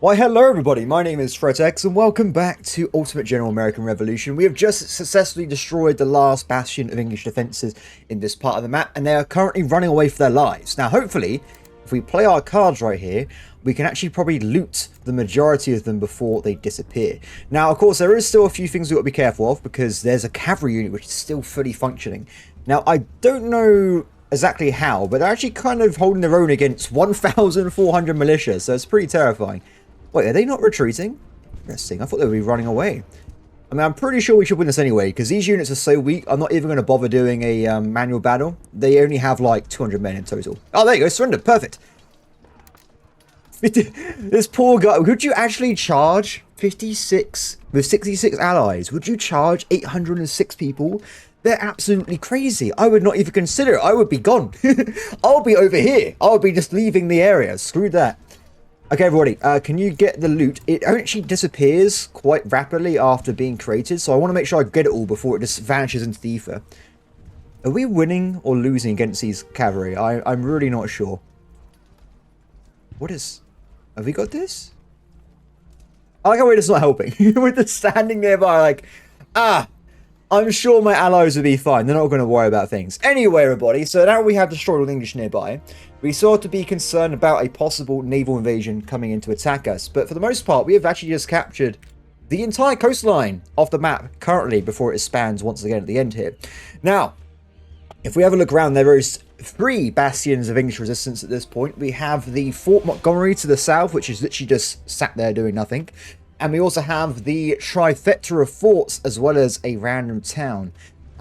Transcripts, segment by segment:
Why hello everybody, my name is Threatx and welcome back to Ultimate General American Revolution. We have just successfully destroyed the last bastion of English defences in this part of the map and they are currently running away for their lives. Now hopefully, if we play our cards right here, we can actually probably loot the majority of them before they disappear. Now of course there is still a few things we've got to be careful of because there's a cavalry unit which is still fully functioning. Now I don't know exactly how, but they're actually kind of holding their own against 1,400 militia, so it's pretty terrifying. Wait, are they not retreating? Interesting. I thought they would be running away. I mean, I'm pretty sure we should win this anyway, because these units are so weak, I'm not even going to bother doing a manual battle. They only have like 200 men in total. Oh, there you go. Surrender. Perfect. This poor guy. Would you actually charge 56 with 66 allies? Would you charge 806 people? They're absolutely crazy. I would not even consider it. I would be gone. I'll be over here. I'll be just leaving the area. Screw that. Okay, everybody, can you get the loot? It actually disappears quite rapidly after being created, so I want to make sure I get it all before it just vanishes into the ether. Are we winning or losing against these cavalry? I'm really not sure. What is... Have we got this? I like how we're just not helping. We're just standing nearby like, I'm sure my allies will be fine. They're not going to worry about things. Anyway, everybody, so now we have destroyed all the English nearby. We sort to be concerned about a possible naval invasion coming in to attack us. But for the most part, we have actually just captured the entire coastline of the map currently before it expands once again at the end here. Now, if we have a look around, there is 3 bastions of English resistance at this point. We have the Fort Montgomery to the south, which is literally just sat there doing nothing. And we also have the trifecta of forts as well as a random town.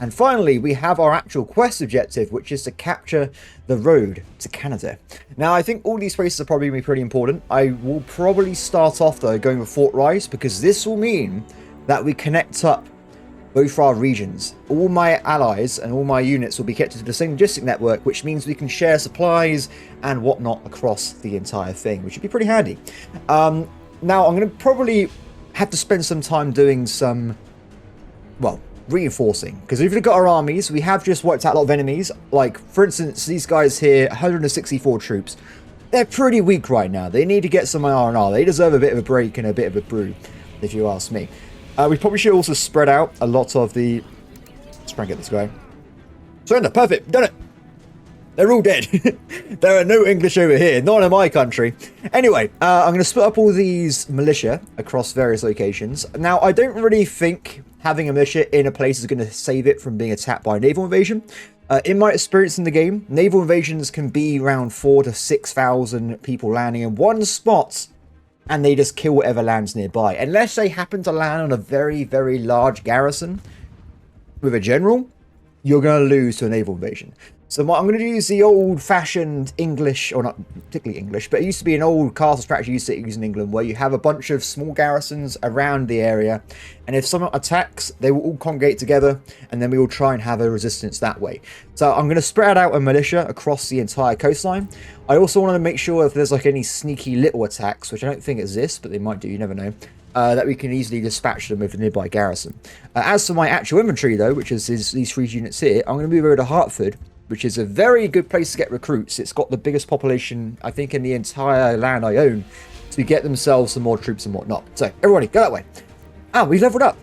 And finally, we have our actual quest objective, which is to capture the road to Canada. Now, I think all these places are probably going to be pretty important. I will probably start off, though, going with Fort Rice, because this will mean that we connect up both our regions. All my allies and all my units will be connected to the same logistic network, which means we can share supplies and whatnot across the entire thing, which would be pretty handy. Now, I'm going to probably have to spend some time doing some, well, reinforcing. Because if you've got our armies, we have just wiped out a lot of enemies. Like, for instance, these guys here, 164 troops. They're pretty weak right now. They need to get some R&R. They deserve a bit of a break and a bit of a brew, if you ask me. We probably should also spread out a lot of the... Let's try and get this guy. Surrender. Perfect. Done it. They're all dead. There are no English over here. Not in my country. Anyway, I'm going to split up all these militia across various locations. Now, I don't really think having a militia in a place is going to save it from being attacked by a naval invasion. In my experience in the game, naval invasions can be around 4,000 to 6,000 people landing in one spot, and they just kill whatever lands nearby. Unless they happen to land on a very, very large garrison with a general, you're going to lose to a naval invasion. So I'm going to use the old-fashioned English, or not particularly English, but it used to be an old castle strategy used to use in England, where you have a bunch of small garrisons around the area, and if someone attacks, they will all congregate together, and then we will try and have a resistance that way. So I'm going to spread out a militia across the entire coastline. I also want to make sure if there's like any sneaky little attacks, which I don't think exist, but they might do, you never know, that we can easily dispatch them with a nearby garrison. As for my actual infantry, though, which is these 3 units here, I'm going to move over to Hartford, which is a very good place to get recruits. It's got the biggest population, I think, in the entire land I own, to get themselves some more troops and whatnot. So, everybody, go that way. We leveled up.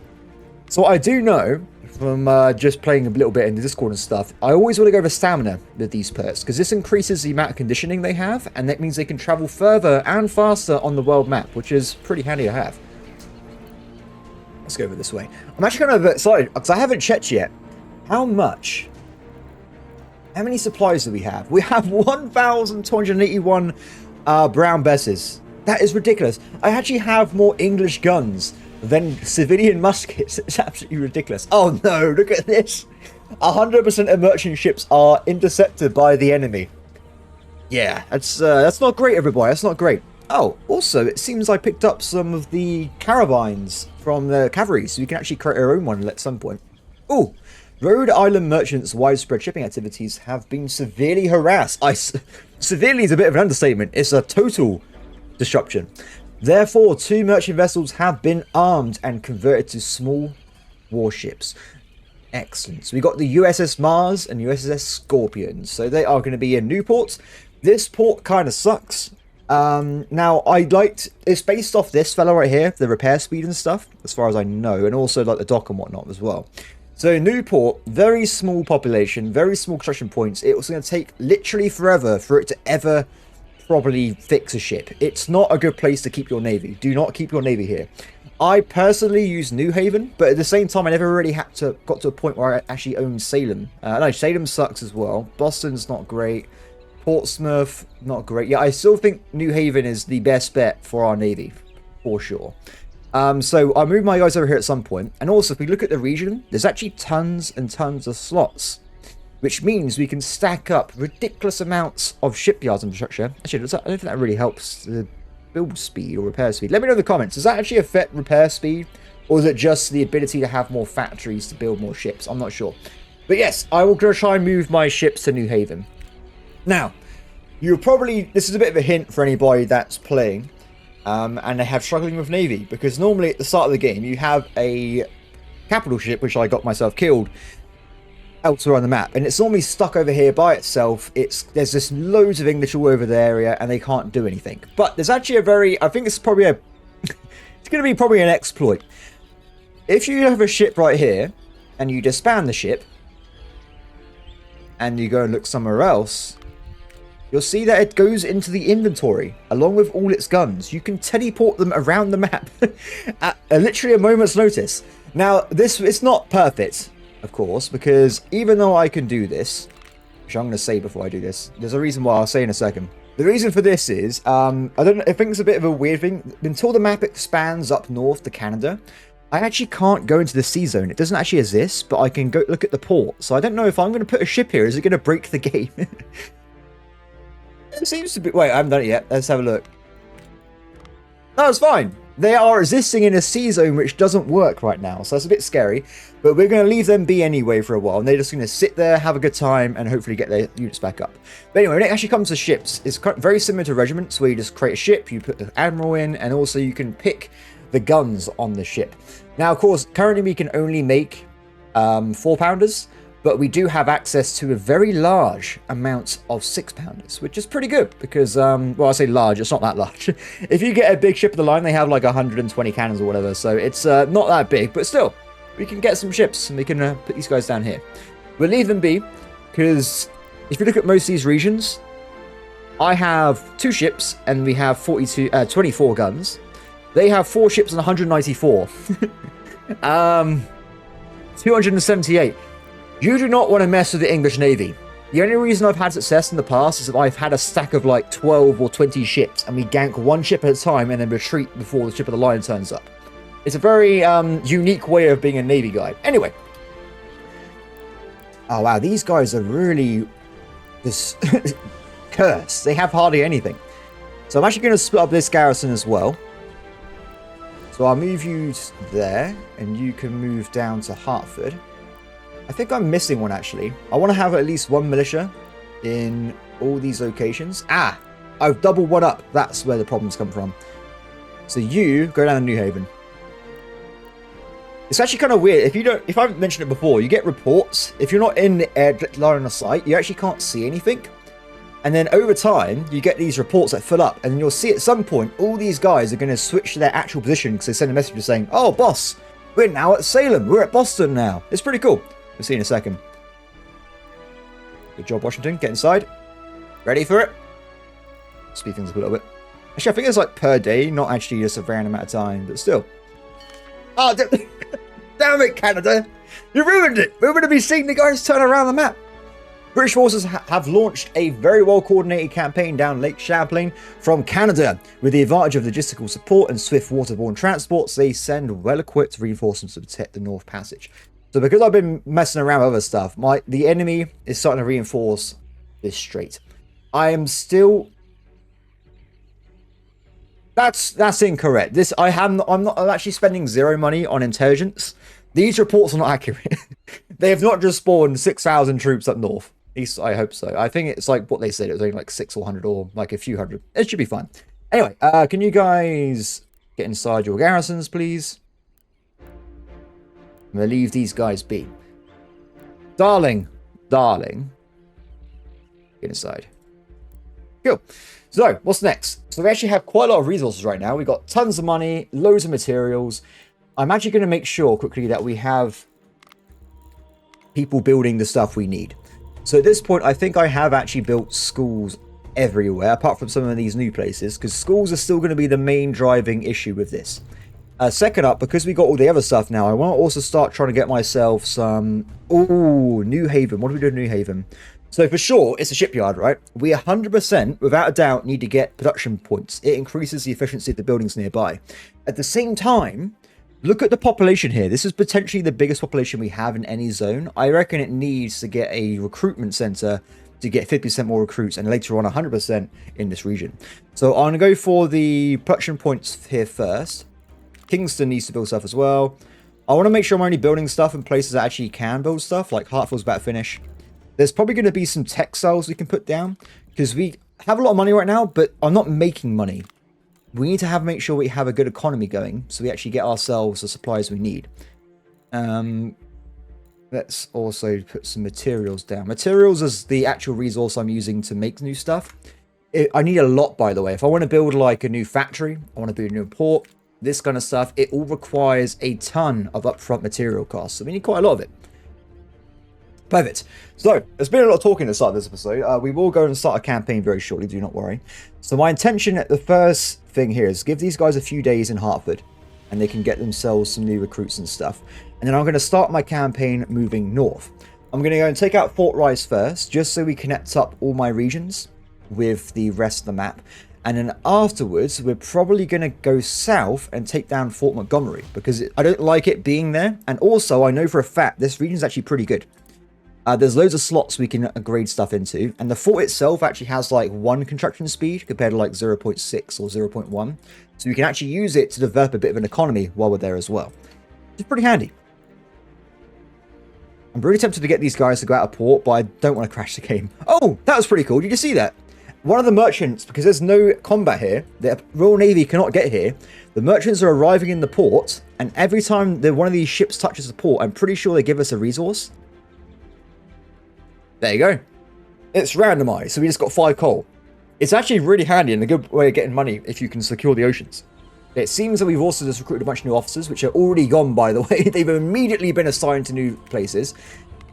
So what I do know, from just playing a little bit in the Discord and stuff, I always want to go for stamina with these perks, because this increases the amount of conditioning they have, and that means they can travel further and faster on the world map, which is pretty handy to have. Let's go over this way. I'm actually kind of excited, because I haven't checked yet how many supplies do we have? We have 1,281 brown besses. That is ridiculous. I actually have more English guns than civilian muskets. It's absolutely ridiculous. Oh no, look at this. 100% of merchant ships are intercepted by the enemy. Yeah, that's not great, everybody. That's not great. Oh, also, it seems I picked up some of the carabines from the cavalry, so we can actually create our own one at some point. Oh, Rhode Island merchants' widespread shipping activities have been severely harassed. Severely is a bit of an understatement. It's a total disruption. Therefore, 2 merchant vessels have been armed and converted to small warships. Excellent. So we got the USS Mars and USS Scorpion. So they are going to be in Newport. This port kind of sucks. Now, it's based off this fella right here, the repair speed and stuff, as far as I know, and also like the dock and whatnot as well. So Newport, very small population, very small construction points. It was going to take literally forever for it to ever properly fix a ship. It's not a good place to keep your navy. Do not keep your navy here. I personally use New Haven, but at the same time, I never really got to a point where I actually owned Salem. No, Salem sucks as well. Boston's not great. Portsmouth, not great. Yeah, I still think New Haven is the best bet for our navy, for sure. So I'll move my guys over here at some point. And also, if we look at the region, there's actually tons and tons of slots, which means we can stack up ridiculous amounts of shipyards infrastructure. Actually, I don't think that really helps the build speed or repair speed. Let me know in the comments. Does that actually affect repair speed? Or is it just the ability to have more factories to build more ships? I'm not sure. But yes, I will try and move my ships to New Haven. Now, this is a bit of a hint for anybody that's playing and they have struggling with navy, because normally at the start of the game you have a capital ship, which I got myself killed, elsewhere on the map, and it's normally stuck over here by itself. There's just loads of English all over the area and they can't do anything. But there's actually I think it's probably it's going to be probably an exploit. If you have a ship right here and you disband the ship and you go and look somewhere else, you'll see that it goes into the inventory along with all its guns. You can teleport them around the map at literally a moment's notice. Now, it's not perfect, of course, because even though I can do this, which I'm going to say before I do this, there's a reason why I'll say in a second. The reason for this is, I think it's a bit of a weird thing. Until the map expands up north to Canada, I actually can't go into the sea zone. It doesn't actually exist, but I can go look at the port. So I don't know if I'm going to put a ship here. Is it going to break the game? It seems to be... Wait, I haven't done it yet. Let's have a look. No, it's fine. They are existing in a sea zone which doesn't work right now, so that's a bit scary. But we're going to leave them be anyway for a while, and they're just going to sit there, have a good time, and hopefully get their units back up. But anyway, when it actually comes to ships, it's very similar to regiments, where you just create a ship, you put the admiral in, and also you can pick the guns on the ship. Now, of course, currently we can only make 4-pounders, but we do have access to a very large amount of 6-pounders, which is pretty good because, well, I say large, it's not that large. If you get a big ship of the line, they have like 120 cannons or whatever, so it's not that big, but still, we can get some ships and we can put these guys down here. We'll leave them be, because if you look at most of these regions, I have 2 ships and we have 24 guns. They have 4 ships and 194. 278. You do not want to mess with the English Navy. The only reason I've had success in the past is that I've had a stack of like 12 or 20 ships and we gank one ship at a time and then retreat before the ship of the line turns up. It's a very unique way of being a Navy guy. Anyway. Oh wow, these guys are really this cursed. They have hardly anything. So I'm actually going to split up this garrison as well. So I'll move you there and you can move down to Hartford. I think I'm missing one, actually. I want to have at least one militia in all these locations. Ah! I've doubled one up. That's where the problems come from. So you go down to New Haven. It's actually kind of weird. If I haven't mentioned it before, you get reports. If you're not in the air line of sight, you actually can't see anything. And then over time, you get these reports that fill up. And you'll see at some point, all these guys are going to switch to their actual position because they send a message saying, oh, boss, we're now at Salem. We're at Boston now. It's pretty cool. We'll see in a second. Good job, Washington. Get inside. Ready for it. Speed things up a little bit. Actually, I think it's like per day, not actually just a random amount of time, but still. Oh, damn it, Canada. You ruined it. We're going to be seeing the guys turn around the map. British forces have launched a very well-coordinated campaign down Lake Champlain from Canada. With the advantage of logistical support and swift waterborne transports, they send well-equipped reinforcements to protect the North Passage. So because I've been messing around with other stuff, the enemy is starting to reinforce this strait. I am still... That's incorrect. I'm actually spending 0 money on intelligence. These reports are not accurate. They have not just spawned 6,000 troops up north. At least I hope so. I think it's like what they said. It was only like 6 or 100 or like a few hundred. It should be fine. Anyway, can you guys get inside your garrisons, please? I'm going to leave these guys be. Darling. Get inside. Cool. So, what's next? So we actually have quite a lot of resources right now. We've got tons of money, loads of materials. I'm actually going to make sure quickly that we have people building the stuff we need. So at this point, I think I have actually built schools everywhere, apart from some of these new places, because schools are still going to be the main driving issue with this. Second up, because we got all the other stuff now, I want to also start trying to get myself some... Ooh, New Haven. What do we do in New Haven? So for sure, it's a shipyard, right? We 100%, without a doubt, need to get production points. It increases the efficiency of the buildings nearby. At the same time, look at the population here. This is potentially the biggest population we have in any zone. I reckon it needs to get a recruitment center to get 50% more recruits and later on 100% in this region. So I'm going to go for the production points here first. Kingston needs to build stuff as well. I want to make sure I'm only building stuff in places that actually can build stuff, like Hartfield's about to finish. There's probably going to be some textiles we can put down, because we have a lot of money right now, but I'm not making money. We need to make sure we have a good economy going, so we actually get ourselves the supplies we need. Let's also put some materials down. Materials is the actual resource I'm using to make new stuff. I need a lot, by the way. If I want to build like a new factory, I want to build a new port, this kind of stuff, it all requires a ton of upfront material costs. So we need quite a lot of it. Perfect. So, there's been a lot of talking at the start of this episode. We will go and start a campaign very shortly, do not worry. So my intention at the first thing here is give these guys a few days in Hartford, and they can get themselves some new recruits and stuff. And then I'm going to start my campaign moving north. I'm going to go and take out Fort Rice first, just so we connect up all my regions with the rest of the map. And then afterwards, we're probably going to go south and take down Fort Montgomery, because I don't like it being there. And also, I know for a fact this region is actually pretty good. There's loads of slots we can upgrade stuff into, and the fort itself actually has like 1 construction speed compared to like 0.6 or 0.1, so we can actually use it to develop a bit of an economy while we're there as well. It's pretty handy. I'm really tempted to get these guys to go out of port, but I don't want to crash the game. Oh, that was pretty cool. Did you see that? One of the merchants, because there's no combat here, the Royal Navy cannot get here, the merchants are arriving in the port, and every time one of these ships touches the port, I'm pretty sure they give us a resource. There you go. It's randomized, so we just got 5 coal. It's actually really handy and a good way of getting money if you can secure the oceans. It seems that we've also just recruited a bunch of new officers, which are already gone, by the way. They've immediately been assigned to new places,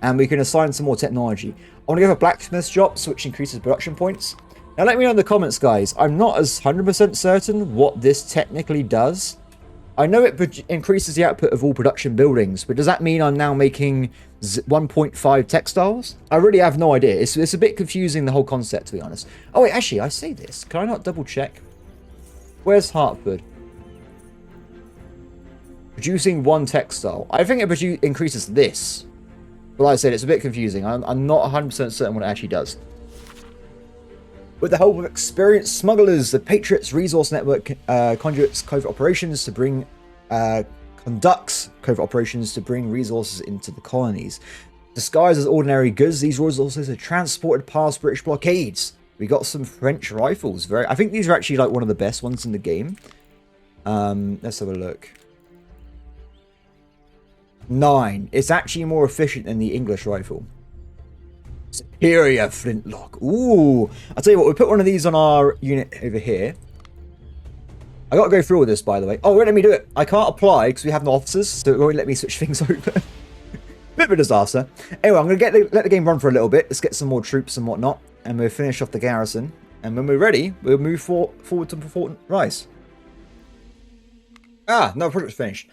and we can assign some more technology. I want to go for blacksmith shop, which increases production points. Now, let me know in the comments, guys. I'm not as 100% certain what this technically does. I know it increases the output of all production buildings, but does that mean I'm now making 1.5 textiles? I really have no idea. It's a bit confusing, the whole concept, to be honest. Oh, wait, actually, I say this. Can I not double check? Where's Hartford? Producing 1 textile. I think it increases this. But like I said, it's a bit confusing. I'm not 100% certain what it actually does. With the help of experienced smugglers, the Patriots Resource Network conducts covert operations to bring resources into the colonies. Disguised as ordinary goods, these resources are transported past British blockades. We got some French rifles. I think these are actually like one of the best ones in the game. Let's have a look. 9. It's actually more efficient than the English rifle. Superior flintlock. Ooh. I'll tell you what, we'll put one of these on our unit over here. I gotta go through all this, by the way. Oh, it won't let me do it. I can't apply because we have no officers, so it won't let me switch things over. Bit of a disaster. Anyway, I'm gonna let the game run for a little bit. Let's get some more troops and whatnot, and we'll finish off the garrison. And when we're ready, we'll move forward to Fort Rice. Ah, no, project's finished.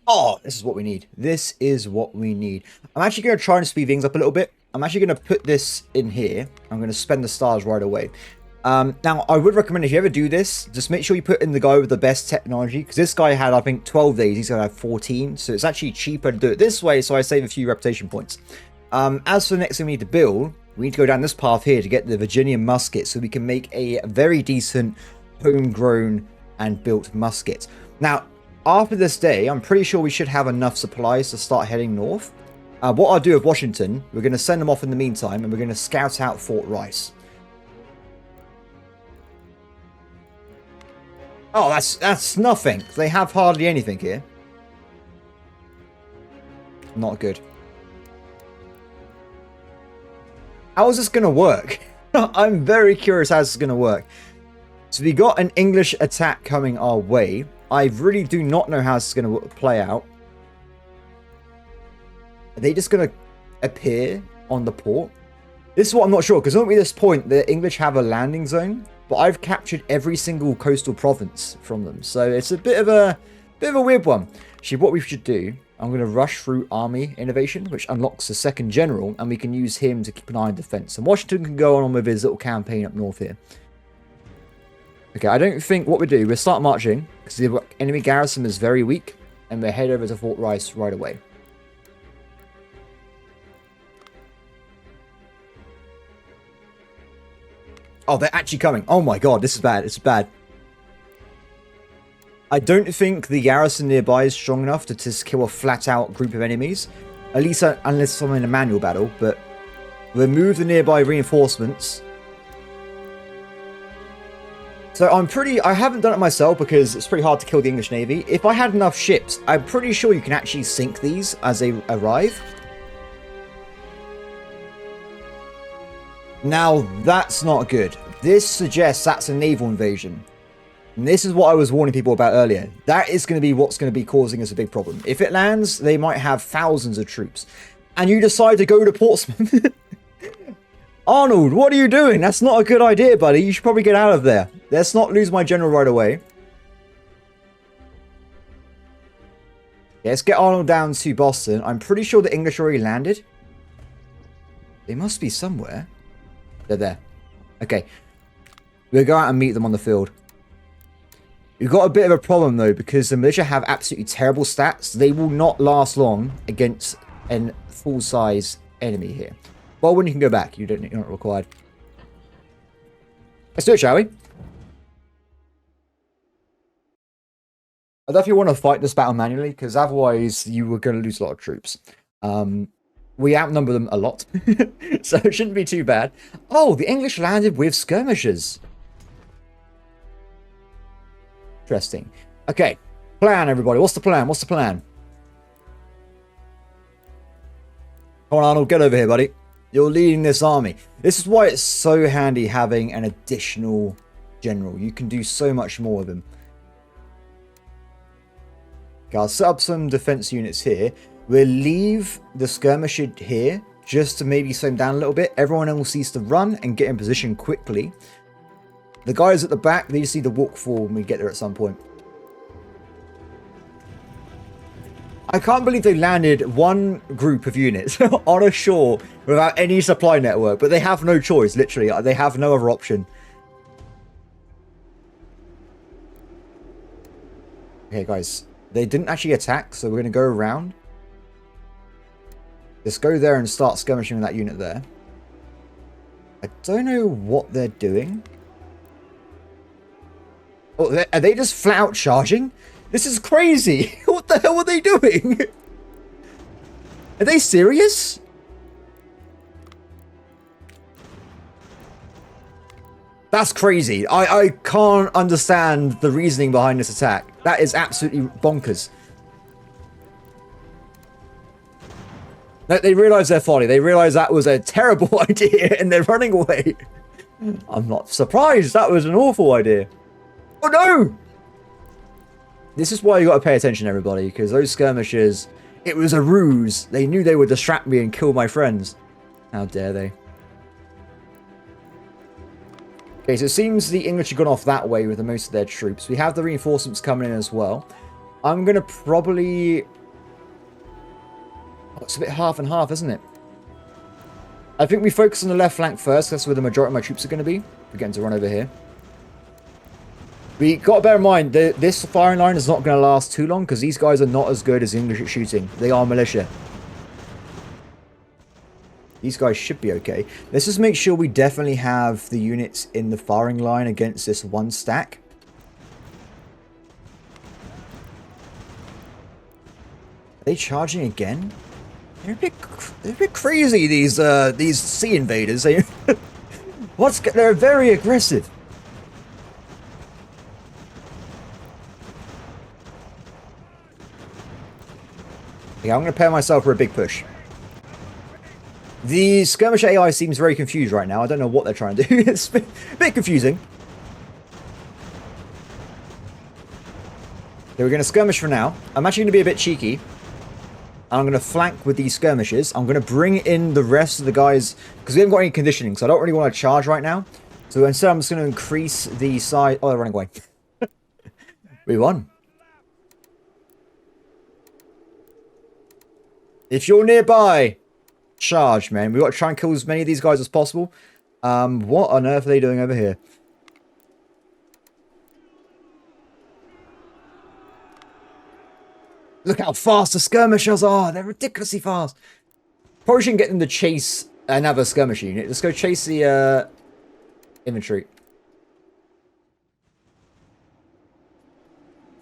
Oh, this is what we need. This is what we need. I'm actually going to try and speed things up a little bit. I'm actually going to put this in here. I'm going to spend the stars right away. Now, I would recommend if you ever do this, just make sure you put in the guy with the best technology. Because this guy had, I think, 12 days. He's going to have 14. So it's actually cheaper to do it this way. So I save a few reputation points. As for the next thing we need to build, we need to go down this path here to get the Virginian musket. So we can make a very decent homegrown and built musket. Now, after this day, I'm pretty sure we should have enough supplies to start heading north. What I'll do with Washington, we're going to send them off in the meantime, and we're going to scout out Fort Rice. Oh, that's nothing. They have hardly anything here. Not good. How is this going to work? I'm very curious how this is going to work. So we got an English attack coming our way. I really do not know how this is going to play out. Are they just going to appear on the port? This is what I'm not sure, because at this point, the English have a landing zone, but I've captured every single coastal province from them. So it's a bit of a weird one. Actually, what we should do, I'm going to rush through army innovation, which unlocks the second general, and we can use him to keep an eye on defense. And Washington can go on with his little campaign up north here. Okay, I don't think what we do, we'll start marching, because the enemy garrison is very weak, and we'll head over to Fort Rice right away. Oh, they're actually coming. Oh my god, this is bad. It's bad. I don't think the garrison nearby is strong enough to just kill a flat-out group of enemies. At least unless I'm in a manual battle, but we'll move the nearby reinforcements. So I haven't done it myself because it's pretty hard to kill the English Navy. If I had enough ships, I'm pretty sure you can actually sink these as they arrive. Now, that's not good. This suggests that's a naval invasion. And this is what I was warning people about earlier. That is going to be what's going to be causing us a big problem. If it lands, they might have thousands of troops. And you decide to go to Portsmouth. Arnold, what are you doing? That's not a good idea, buddy. You should probably get out of there. Let's not lose my general right away. Yeah, let's get Arnold down to Boston. I'm pretty sure the English already landed. They must be somewhere. They're there. Okay. We'll go out and meet them on the field. We've got a bit of a problem, though, because the militia have absolutely terrible stats. They will not last long against a full-size enemy here. Well, when you can go back, you're not required. Let's do it, shall we? I definitely want to fight this battle manually, because otherwise you were going to lose a lot of troops. We outnumber them a lot, so it shouldn't be too bad. Oh, the English landed with skirmishers. Interesting. Okay, plan, everybody. What's the plan? What's the plan? Come on, Arnold, get over here, buddy. You're leading this army. This is why it's so handy having an additional general. You can do so much more with him. Okay, I'll set up some defense units here. We'll leave the skirmisher here just to maybe slow them down a little bit. Everyone else needs to run and get in position quickly. The guys at the back, they just need to walk forward when we get there at some point. I can't believe they landed one group of units on a shore without any supply network, but they have no choice, literally. They have no other option. Okay, guys. They didn't actually attack, so we're going to go around. Just go there and start skirmishing with that unit there. I don't know what they're doing. Oh, are they just flat out charging? This is crazy. What the hell are they doing? Are they serious? That's crazy. I can't understand the reasoning behind this attack. That is absolutely bonkers. They realise their folly. They realise that was a terrible idea and they're running away. I'm not surprised. That was an awful idea. Oh no! This is why you got to pay attention, everybody, because those skirmishers, it was a ruse. They knew they would distract me and kill my friends. How dare they? Okay, so it seems the English have gone off that way with the most of their troops. We have the reinforcements coming in as well. I'm going to probably... Oh, it's a bit half and half, isn't it? I think we focus on the left flank first. That's where the majority of my troops are going to be. We're getting to run over here. We got to bear in mind that this firing line is not going to last too long because these guys are not as good as the English at shooting. They are militia. These guys should be okay. Let's just make sure we definitely have the units in the firing line against this one stack. Are they charging again? They're a bit crazy, these sea invaders. They're very aggressive. Yeah, I'm going to prepare myself for a big push. The skirmish AI seems very confused right now. I don't know what they're trying to do. It's a bit confusing. Okay, we're going to skirmish for now. I'm actually going to be a bit cheeky. I'm going to flank with these skirmishes. I'm going to bring in the rest of the guys, because we haven't got any conditioning, so I don't really want to charge right now. So instead, I'm just going to increase the size. Oh, they're running away. We won. If you're nearby, charge, man. We've got to try and kill as many of these guys as possible. What on earth are they doing over here? Look how fast the skirmishers are. They're ridiculously fast. Probably shouldn't get them to chase another skirmish unit. Let's go chase the infantry.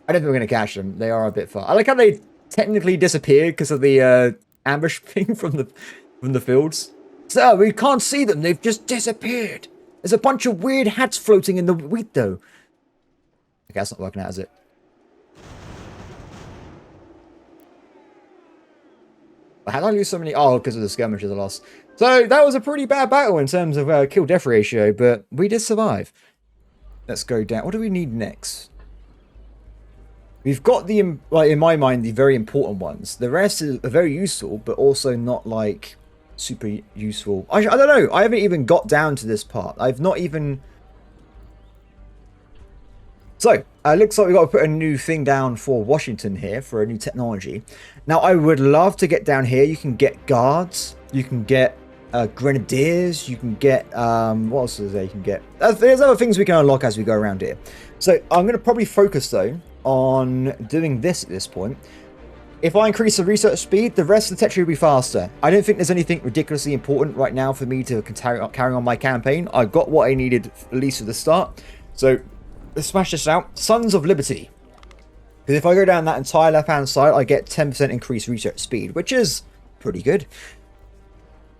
I don't think we're going to catch them. They are a bit far. I like how they technically disappeared because of the ambush thing from the fields. So we can't see them. They've just disappeared. There's a bunch of weird hats floating in the wheat, though. Okay, that's not working out, is it? How did I lose so many? Oh, because of the skirmishes I lost. So that was a pretty bad battle in terms of kill-death ratio, but we did survive. Let's go down. What do we need next? We've got the, like, in my mind, the very important ones. The rest are very useful, but also not, like, super useful. I don't know. I haven't even got down to this part. I've not even... So, looks like we've got to put a new thing down for Washington here, for a new technology. Now, I would love to get down here. You can get guards. You can get grenadiers. You can get... what else is there you can get? There's other things we can unlock as we go around here. So, I'm going to probably focus, though, on doing this at this point. If I increase the research speed, the rest of the tech will be faster. I don't think there's anything ridiculously important right now for me to carry on my campaign. I got what I needed, at least at the start. So... let's smash this out. Sons of Liberty. Because if I go down that entire left-hand side, I get 10% increased research speed, which is pretty good.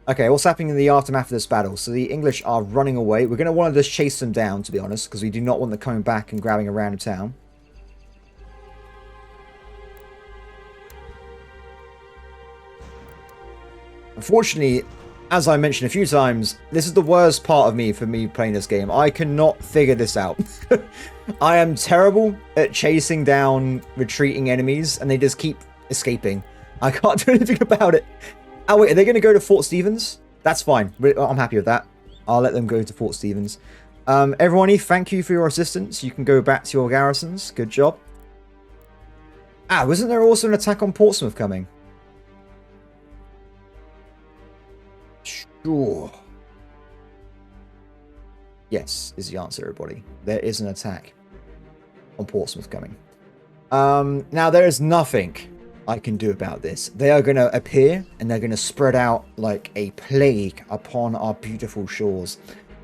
Okay, what's happening in the aftermath of this battle? So the English are running away. We're going to want to just chase them down, to be honest, because we do not want them coming back and grabbing a random town. Unfortunately, as I mentioned a few times, this is the worst part of me for me playing this game. I cannot figure this out. I am terrible at chasing down retreating enemies, and they just keep escaping. I can't do anything about it. Oh, wait, are they going to go to Fort Stevens? That's fine. I'm happy with that. I'll let them go to Fort Stevens. Everyone, thank you for your assistance. You can go back to your garrisons. Good job. Ah, wasn't there also an attack on Portsmouth coming? Sure. Yes, is the answer, everybody. There is an attack on Portsmouth coming. Now, there is nothing I can do about this. They are going to appear, and they're going to spread out like a plague upon our beautiful shores.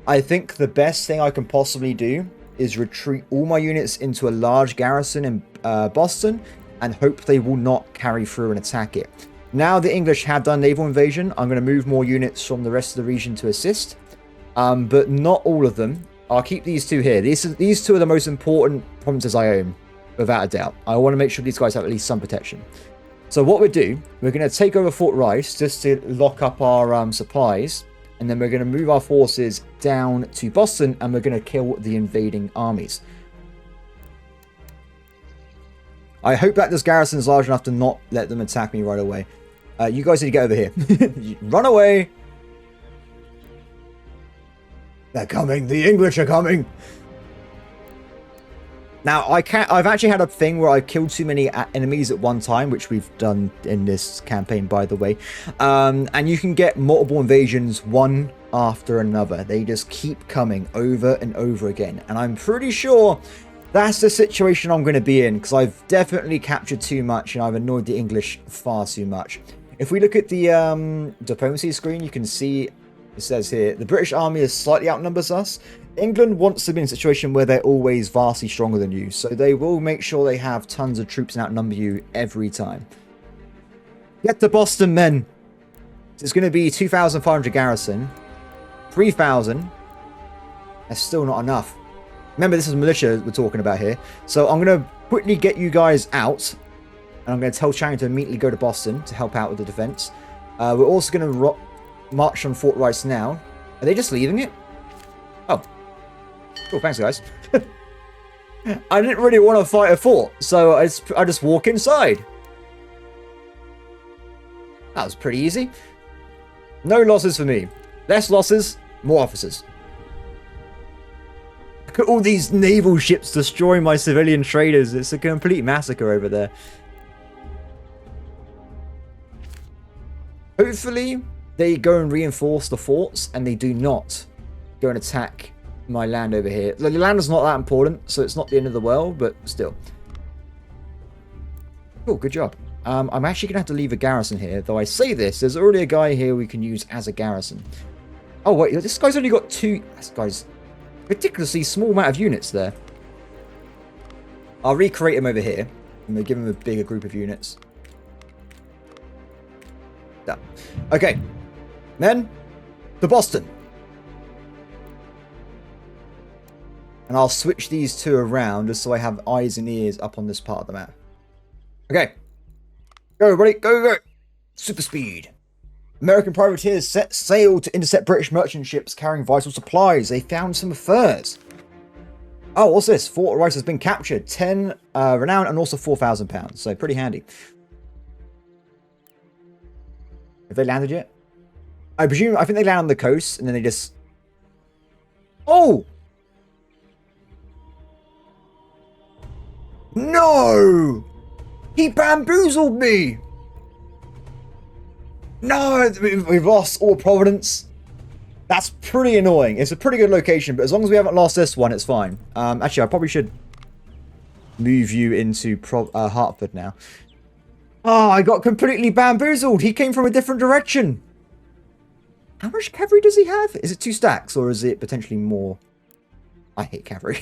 I think the best thing I can possibly do is retreat all my units into a large garrison in Boston, and hope they will not carry through and attack it. Now the English have done naval invasion, I'm going to move more units from the rest of the region to assist. But not all of them. I'll keep these two here. These two are the most important provinces I own, without a doubt. I want to make sure these guys have at least some protection. So what we're going to take over Fort Rice just to lock up our supplies. And then we're going to move our forces down to Boston, and we're going to kill the invading armies. I hope that this garrison is large enough to not let them attack me right away. You guys need to get over here. Run away! They're coming. The English are coming. Now, I've actually had a thing where I killed too many enemies at one time, which we've done in this campaign, by the way. And you can get multiple invasions one after another. They just keep coming over and over again. And I'm pretty sure that's the situation I'm going to be in, because I've definitely captured too much and I've annoyed the English far too much. If we look at the diplomacy screen, you can see it says here, the British army is slightly outnumbers us. England wants to be in a situation where they're always vastly stronger than you, so they will make sure they have tons of troops and outnumber you every time. Get to Boston, men! It's going to be 2,500 garrison. 3,000. That's still not enough. Remember, this is militia we're talking about here. So I'm going to quickly get you guys out. And I'm going to tell Chang to immediately go to Boston to help out with the defense. We're also going to march on Fort Rice now. Are they just leaving it? Oh. Cool, thanks guys. I didn't really want to fight a fort, so I just walk inside. That was pretty easy. No losses for me. Less losses, more officers. Look at all these naval ships destroying my civilian traders. It's a complete massacre over there. Hopefully, they go and reinforce the forts, and they do not go and attack my land over here. The land is not that important, so it's not the end of the world, but still. Cool, good job. I'm actually going to have to leave a garrison here, though I say this, there's already a guy here we can use as a garrison. Oh, wait, this guy's only got 2... This guy's ridiculously small amount of units there. I'll recreate him over here, and we'll give him a bigger group of units. Done. Okay. Men, to Boston. And I'll switch these two around just so I have eyes and ears up on this part of the map. Okay. Go, everybody. Go, go, go. Super speed. American privateers set sail to intercept British merchant ships carrying vital supplies. They found some furs. Oh, what's this? Fort Rice has been captured. 10 renown and also £4,000. So pretty handy. Have they landed yet? I think they land on the coast and then they just... Oh! No! He bamboozled me! No! We've lost all Providence. That's pretty annoying. It's a pretty good location, but as long as we haven't lost this one, it's fine. Actually, I probably should move you into Hartford now. Oh, I got completely bamboozled. He came from a different direction. How much cavalry does he have? Is it 2 stacks, or is it potentially more? I hate cavalry.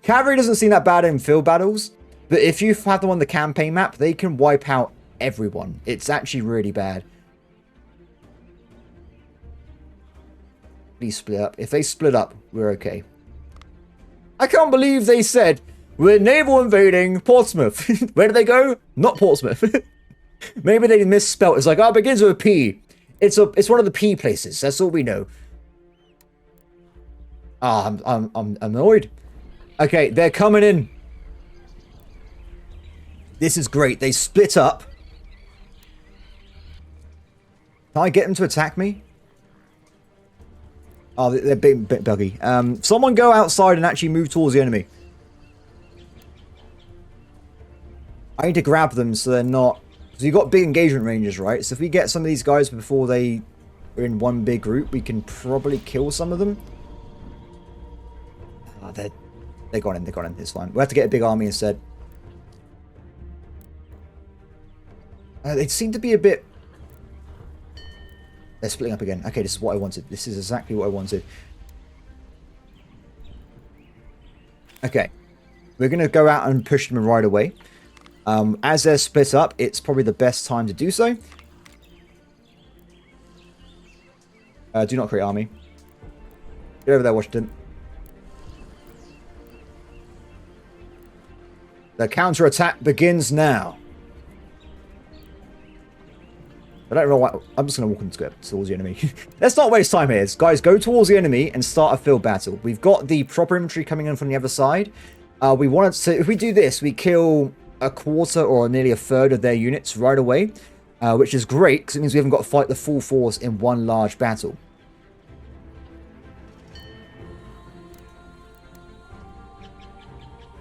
Cavalry doesn't seem that bad in field battles, but if you have them on the campaign map, they can wipe out everyone. It's actually really bad. Please split up. If they split up, we're okay. I can't believe they said, we're naval invading Portsmouth. Where did they go? Not Portsmouth. Maybe they misspelled. It's like, oh, it begins with a P. It's one of the P places. That's all we know. Ah, I'm annoyed. Okay, they're coming in. This is great. They split up. Can I get them to attack me? Oh, they're being a bit buggy. Someone go outside and actually move towards the enemy. I need to grab them so they're not... So you've got big engagement ranges, right? So if we get some of these guys before they are in one big group, we can probably kill some of them. Oh, they got in. They got in. It's fine. We'll have to get a big army instead. They seem to be a bit... They're splitting up again. Okay, this is what I wanted. This is exactly what I wanted. Okay. We're going to go out and push them right away. As they're split up, it's probably the best time to do so. Do not create army. Get over there, Washington. The counterattack begins now. I don't know why. I'm just going to walk into towards the enemy. Let's not waste time here. Guys, go towards the enemy and start a field battle. We've got the proper infantry coming in from the other side. We wanted to... If we do this, we kill a quarter or nearly a third of their units right away. Which is great, because it means we haven't got to fight the full force in one large battle.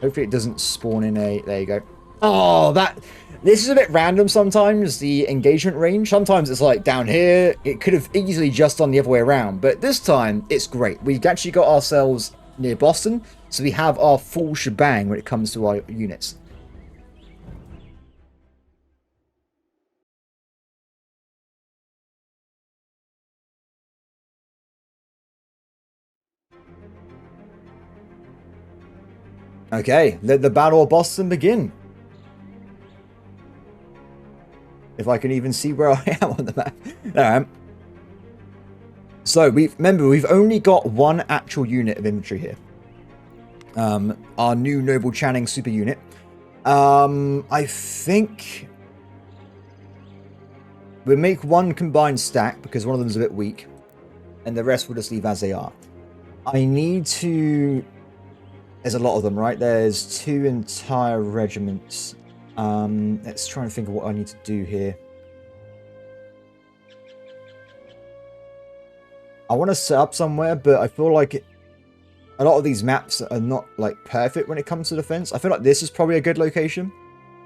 Hopefully it doesn't spawn in a... There you go. Oh, that... This is a bit random sometimes, the engagement range. Sometimes it's like down here. It could have easily just done the other way around. But this time, it's great. We've actually got ourselves near Boston. So we have our full shebang when it comes to our units. Okay, let the Battle of Boston begin. If I can even see where I am on the map. There I am. So, remember, we've only got one actual unit of infantry here. Our new Noble Channing super unit. I think... We'll make one combined stack because one of them's a bit weak. And the rest we'll just leave as they are. I need to... There's a lot of them, right? There's 2 entire regiments. Let's try and think of what I need to do here. I want to set up somewhere, but I feel like a lot of these maps are not like perfect when it comes to defense. I feel like this is probably a good location.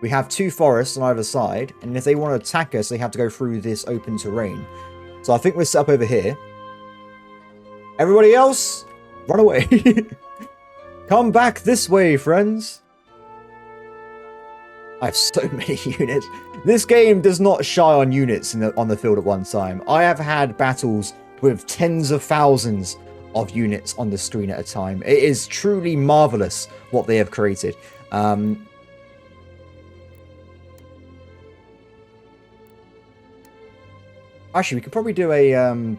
We have 2 forests on either side, and if they want to attack us, they have to go through this open terrain. So I think we're set up over here. Everybody else, run away. Come back this way, friends. I have so many units. This game does not shy on units on the field at one time. I have had battles with tens of thousands of units on the screen at a time. It is truly marvelous what they have created. Actually, we could probably do a...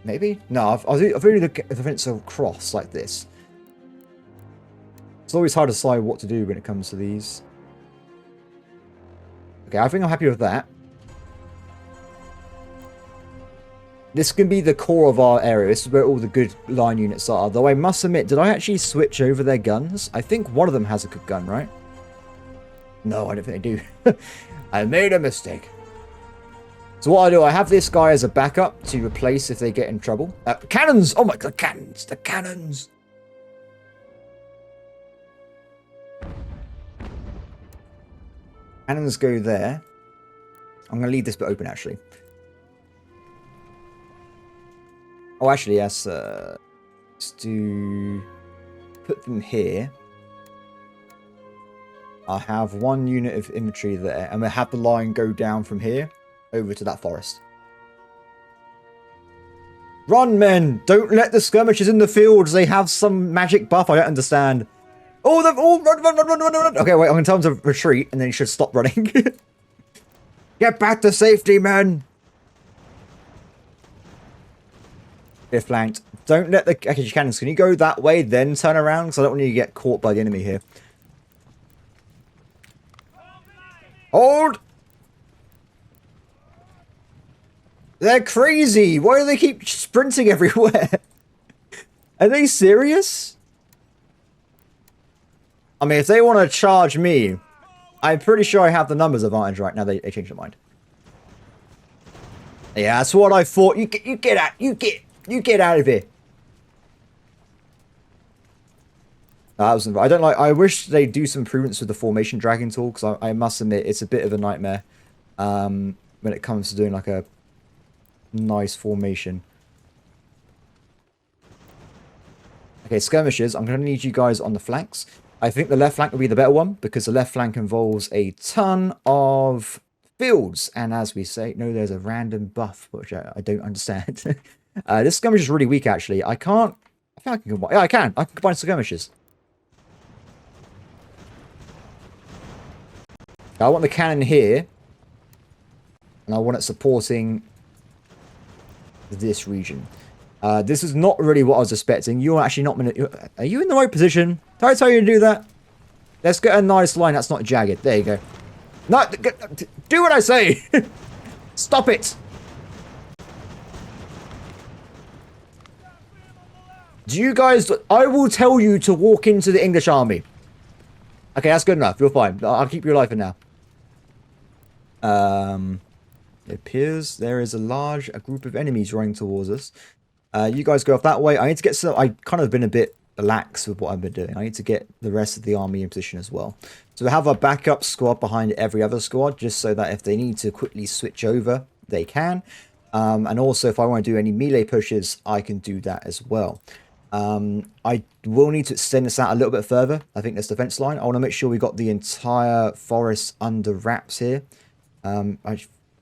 maybe? No, I'll do the defensive cross like this. It's always hard to decide what to do when it comes to these. Okay, I think I'm happy with that. This can be the core of our area. This is where all the good line units are. Though I must admit, did I actually switch over their guns? I think one of them has a good gun, right? No, I don't think they do. I made a mistake. So what I do, I have this guy as a backup to replace if they get in trouble. Cannons! Oh my god, cannons! The cannons! Cannons go there. I'm going to leave this bit open, actually. Oh, actually, yes. Let's do... Put them here. I have 1 unit of infantry there. And we'll have the line go down from here over to that forest. Run, men! Don't let the skirmishers in the fields. They have some magic buff I don't understand. Oh, they've all run. Okay, wait, I'm going to tell them to retreat, and then you should stop running. Get back to safety, men! They're flanked. Don't let the... Okay, cannons, can you go that way, then turn around? Because I don't want you to get caught by the enemy here. Hold! They're crazy! Why do they keep sprinting everywhere? Are they serious? I mean, if they want to charge me, I'm pretty sure I have the numbers advantage right now. They changed their mind. Yeah, that's what I thought. You get out. You get out of here. That wasn't right. I don't like. I wish they do some improvements with the formation dragging tool, because I must admit it's a bit of a nightmare when it comes to doing like a nice formation. Okay, skirmishers. I'm going to need you guys on the flanks. I think the left flank will be the better one, because the left flank involves a ton of fields. And as we say, no, there's a random buff, which I don't understand. This skirmish is really weak, actually. I can't... I think I can combine... Yeah, I can. I can combine skirmishes. I want the cannon here. And I want it supporting this region. This is not really what I was expecting. You're actually not... Are you in the right position? Did I tell you to do that? Let's get a nice line that's not jagged. There you go. No, do what I say! Stop it! Do you guys... I will tell you to walk into the English army. Okay, that's good enough. You're fine. I'll keep you alive for now. It appears there is a group of enemies running towards us. You guys go off that way. I need to get some... I kind of been a bit lax with what I've been doing. I need to get the rest of the army in position as well. So we have a backup squad behind every other squad, just so that if they need to quickly switch over, they can. And also, if I want to do any melee pushes, I can do that as well. I will need to extend this out a little bit further. I think this defense line. I want to make sure we got the entire forest under wraps here. I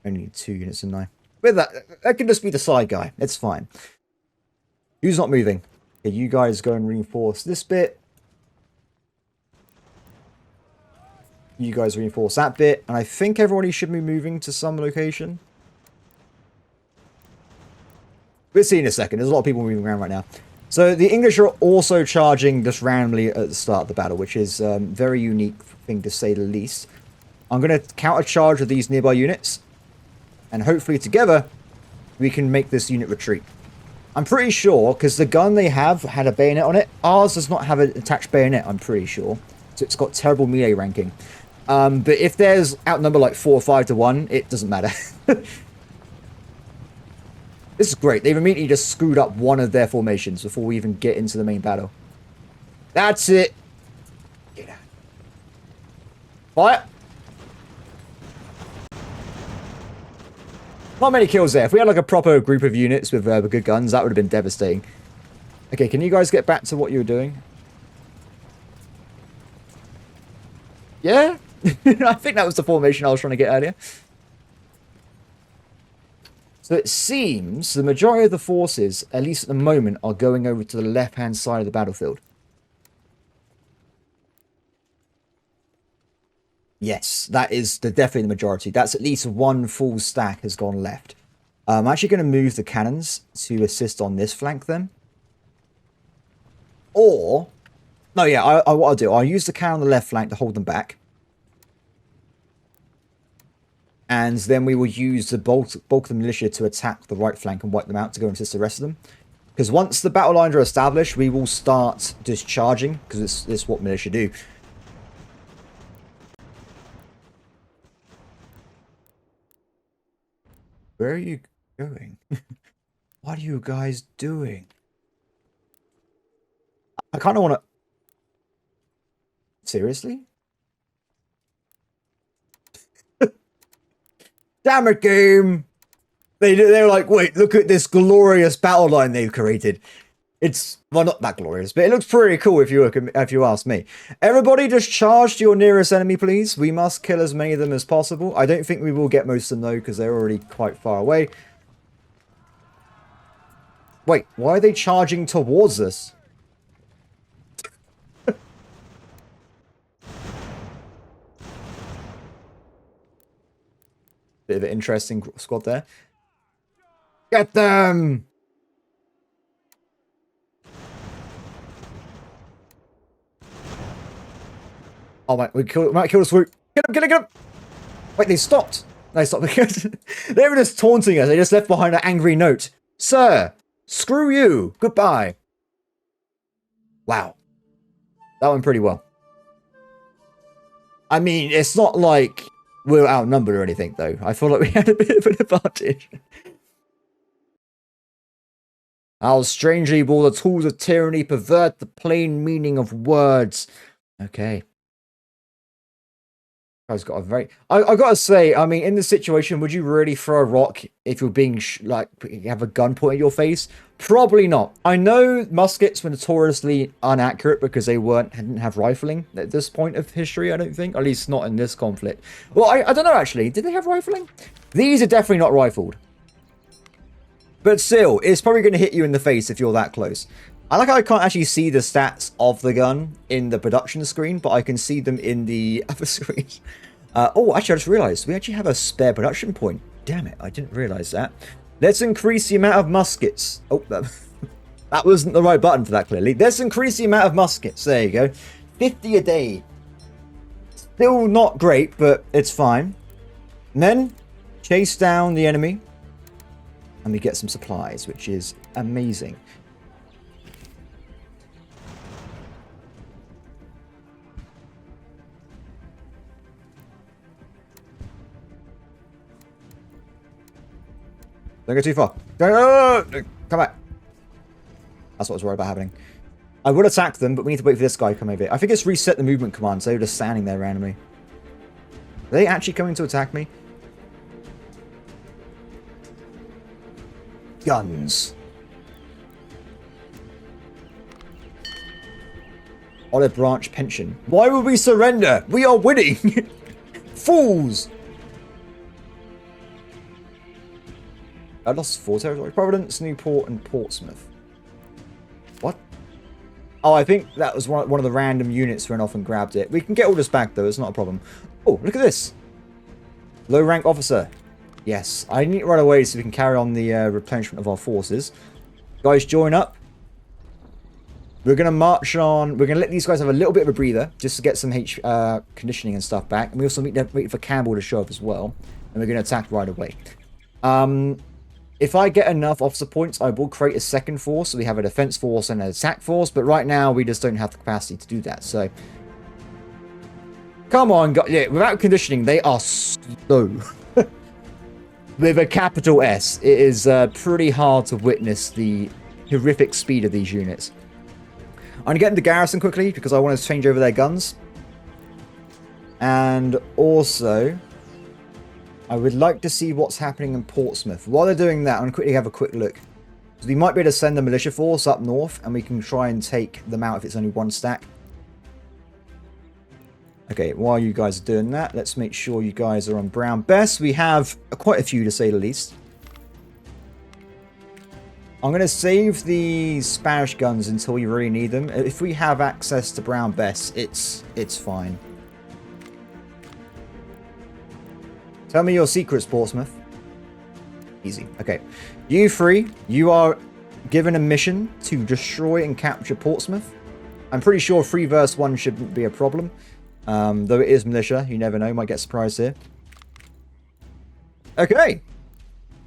only need 2 units, didn't I? With that can just be the side guy. It's fine. Who's not moving? Okay, you guys go and reinforce this bit. You guys reinforce that bit. And I think everybody should be moving to some location. We'll see in a second. There's a lot of people moving around right now. So the English are also charging just randomly at the start of the battle, which is a very unique thing to say the least. I'm going to counter-charge with these nearby units. And hopefully together, we can make this unit retreat. I'm pretty sure, because the gun they have had a bayonet on it. Ours does not have an attached bayonet, I'm pretty sure. So it's got terrible melee ranking. But if there's outnumber like 4 or 5 to 1, it doesn't matter. This is great. They've immediately just screwed up one of their formations before we even get into the main battle. That's it. Get out. Fire. Not many kills there. If we had like a proper group of units with good guns, that would have been devastating. Okay, can you guys get back to what you were doing? Yeah? I think that was the formation I was trying to get earlier. So it seems the majority of the forces, at least at the moment, are going over to the left-hand side of the battlefield. Yes, that is definitely the majority. That's at least one full stack has gone left. I'm actually going to move the cannons to assist on this flank then. Or, no, yeah, what I'll do, I'll use the cannon on the left flank to hold them back. And then we will use the bulk of the militia to attack the right flank and wipe them out to go and assist the rest of them. Because once the battle lines are established, we will start discharging, because this is what militia do. Where are you going? What are you guys doing? I kind of want to... Seriously? Damn it, game! They're like, wait, look at this glorious battle line they've created. It's, well, not that glorious, but it looks pretty cool if you ask me. Everybody just charge to your nearest enemy, please. We must kill as many of them as possible. I don't think we will get most of them, though, because they're already quite far away. Wait, why are they charging towards us? Bit of an interesting squad there. Get them! Oh my, we might kill the swoop. Get him! Wait, they stopped. They stopped because they were just taunting us. They just left behind an angry note. Sir, screw you. Goodbye. Wow. That went pretty well. I mean, it's not like we're outnumbered or anything, though. I feel like we had a bit of an advantage. How strangely will the tools of tyranny pervert the plain meaning of words. Okay. Guy's got a very... I gotta say, I mean, in this situation, would you really throw a rock if you're being, like, you have a gun pointed at your face? Probably not. I know muskets were notoriously inaccurate because they didn't have rifling at this point of history, I don't think. At least not in this conflict. Well, I don't know, actually. Did they have rifling? These are definitely not rifled. But still, it's probably going to hit you in the face if you're that close. I like how I can't actually see the stats of the gun in the production screen, but I can see them in the other screens. Oh, actually, I just realized we actually have a spare production point. Damn it, I didn't realize that. Let's increase the amount of muskets. Oh, that wasn't the right button for that, clearly. Let's increase the amount of muskets. There you go. 50 a day. Still not great, but it's fine. And then, chase down the enemy. And we get some supplies, which is amazing. Don't go too far. Come back. That's what I was worried about happening. I would attack them, but we need to wait for this guy to come over here. I think it's reset the movement command, so they're just standing there randomly. Are they actually coming to attack me? Guns. Olive Branch Pension. Why would we surrender? We are winning! Fools! I lost 4 territories. Providence, Newport, and Portsmouth. What? Oh, I think that was one of the random units ran off and grabbed it. We can get all this back, though. It's not a problem. Oh, look at this. Low rank officer. Yes. I need to run away so we can carry on the replenishment of our forces. Guys, join up. We're going to march on. We're going to let these guys have a little bit of a breather just to get some conditioning and stuff back. And we also wait for Campbell to show up as well. And we're going to attack right away. If I get enough officer points, I will create a second force. So we have a defense force and an attack force. But right now, we just don't have the capacity to do that. So, come on. Yeah, without conditioning, they are slow. With a capital S, it is pretty hard to witness the horrific speed of these units. I'm going to get into garrison quickly because I want to change over their guns. And also, I would like to see what's happening in Portsmouth. While they're doing that, I'm going to quickly have a quick look. So we might be able to send the militia force up north and we can try and take them out if it's only one stack. Okay, while you guys are doing that, let's make sure you guys are on brown best. We have quite a few to say the least. I'm going to save the Spanish guns until we really need them. If we have access to brown best, it's fine. Tell me your secrets, Portsmouth. Easy. Okay. You three, you are given a mission to destroy and capture Portsmouth. I'm pretty sure 3 versus 1 shouldn't be a problem. Though it is militia, you never know, might get surprised here. Okay.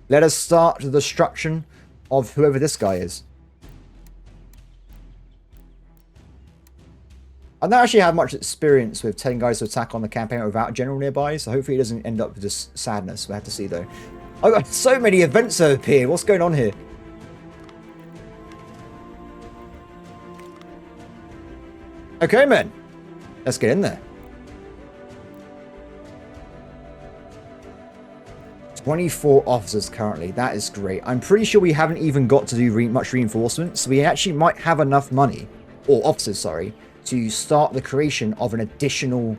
Let us start the destruction of whoever this guy is. I don't actually have much experience with telling guys to attack on the campaign without a general nearby, so hopefully it doesn't end up with just sadness. We'll have to see, though. I've got so many events up here. What's going on here? Okay, man. Let's get in there. 24 officers currently. That is great. I'm pretty sure we haven't even got to do much reinforcement, so we actually might have enough money, or officers, sorry, to start the creation of an additional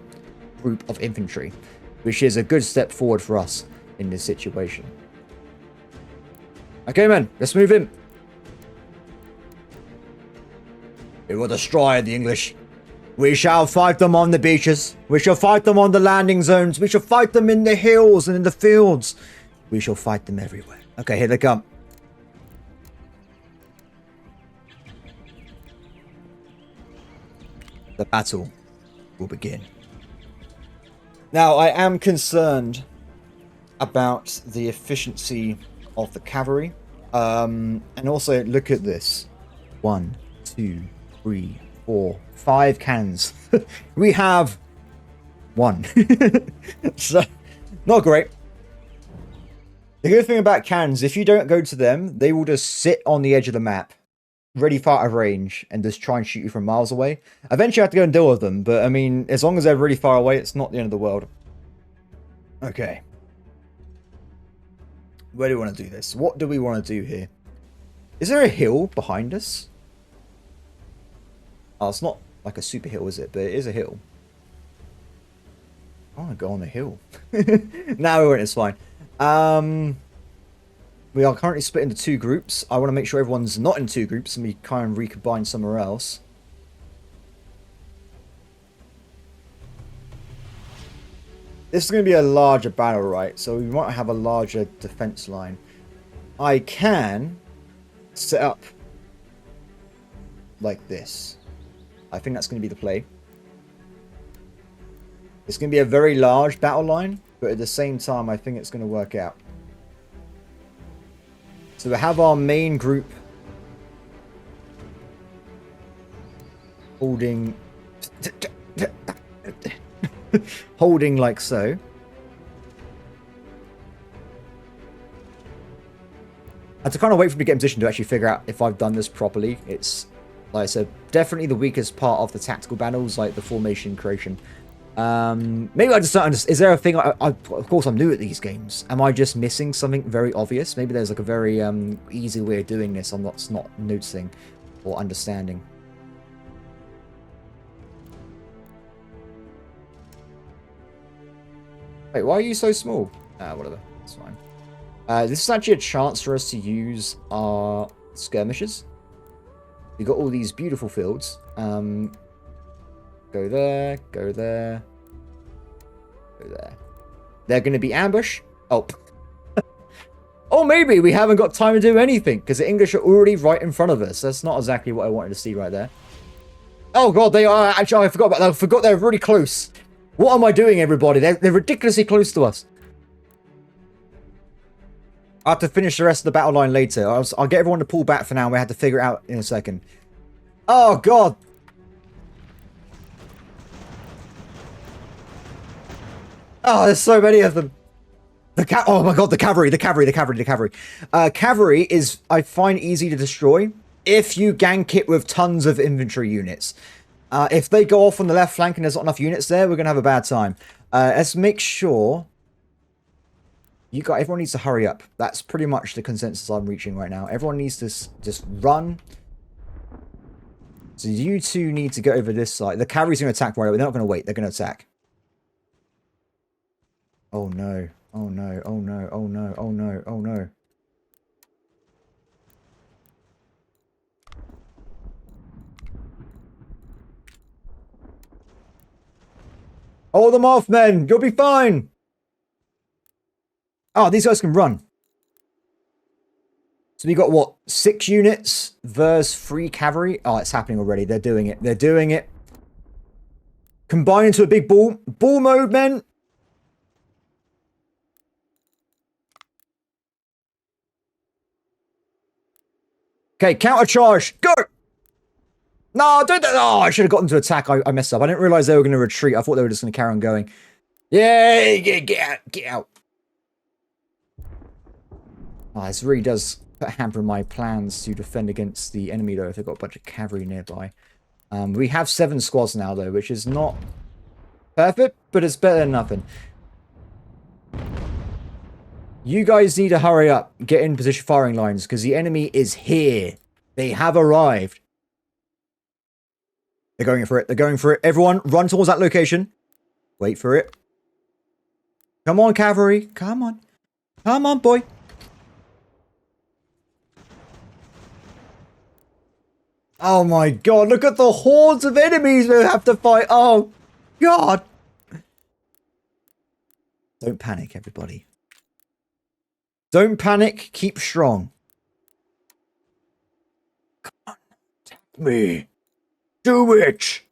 group of infantry, which is a good step forward for us in this situation. Okay, man, let's move in. We will destroy the English. We shall fight them on the beaches. We shall fight them on the landing zones. We shall fight them in the hills and in the fields. We shall fight them everywhere. Okay, here they come. The battle will begin. Now, I am concerned about the efficiency of the cavalry. And also, look at this. 1, 2, 3, 4, 5 cannons. We have 1. So, not great. The good thing about cannons, if you don't go to them, they will just sit on the edge of the map, ready far out of range, and just try and shoot you from miles away. Eventually, you have to go and deal with them, but I mean, as long as they're really far away, it's not the end of the world. Okay. Where do we want to do this? What do we want to do here? Is there a hill behind us? Oh, it's not like a super hill, is it? But it is a hill. I want to go on the hill. No, we won't. It's fine. We are currently split into 2 groups. I want to make sure everyone's not in 2 groups and we kind of recombine somewhere else. This is going to be a larger battle, right? So we might have a larger defense line. I can set up like this. I think that's going to be the play. It's going to be a very large battle line, but at the same time, I think it's going to work out. So we have our main group holding holding like so. I have to kind of wait for me to get in position to actually figure out if I've done this properly. It's, like I said, definitely the weakest part of the tactical battles, like the formation creation. Maybe I just don't understand. Is there a thing? Of course, I'm new at these games. Am I just missing something very obvious? Maybe there's like a very easy way of doing this I'm not noticing or understanding. Wait, why are you so small? Whatever. That's fine. This is actually a chance for us to use our skirmishes. We've got all these beautiful fields. Go there, go there, go there. They're going to be ambush. Oh. Or maybe we haven't got time to do anything because the English are already right in front of us. That's not exactly what I wanted to see right there. Oh god, they are actually. I forgot about that. I forgot they're really close. What am I doing, everybody? They're ridiculously close to us. I have to finish the rest of the battle line later. I'll get everyone to pull back for now. We have to figure it out in a second. Oh god. Oh, there's so many of them. Oh my god, the cavalry. Cavalry is, I find, easy to destroy if you gank it with tons of infantry units. If they go off on the left flank and there's not enough units there, we're going to have a bad time. Let's make sure... Everyone needs to hurry up. That's pretty much the consensus I'm reaching right now. Everyone needs to just run. So you two need to get over this side. The cavalry's going to attack right away. They're not going to wait. They're going to attack. Oh no. Oh no. Oh no. Oh no. Oh no. Oh no. Hold them off, men. You'll be fine. Oh, these guys can run. So we got, what, 6 units versus 3 cavalry? Oh, it's happening already. They're doing it. They're doing it. Combine into a big ball. Ball mode, men. Okay, counter charge. Go. No, don't. Oh, I should have gotten to attack. I messed up. I didn't realize they were going to retreat. I thought they were just going to carry on going. Yeah, get out. Oh, this really does put a hamper in my plans to defend against the enemy, though, if they've got a bunch of cavalry nearby. We have 7 squads now, though, which is not perfect, but it's better than nothing. You guys need to hurry up. Get in position firing lines, because the enemy is here. They have arrived. They're going for it. They're going for it. Everyone, run towards that location. Wait for it. Come on, cavalry. Come on. Come on, boy. Oh my god, look at the hordes of enemies we have to fight. Oh, god. Don't panic, everybody. Don't panic. Keep strong. Come on. Attack me. Do it.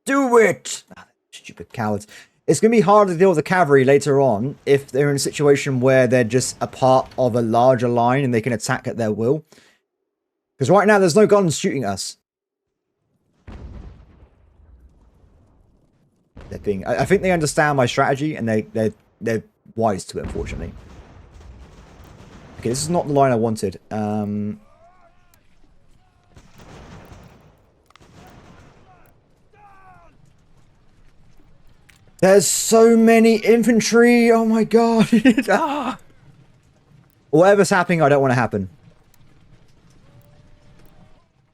Do it. Ah, stupid cowards. It's going to be hard to deal with the cavalry later on if they're in a situation where they're just a part of a larger line and they can attack at their will. Because right now, there's no guns shooting us. They're being... I think they understand my strategy, and they're wise to it, unfortunately. Okay, this is not the line I wanted. There's so many infantry! Oh my god! Ah. Whatever's happening, I don't want to happen.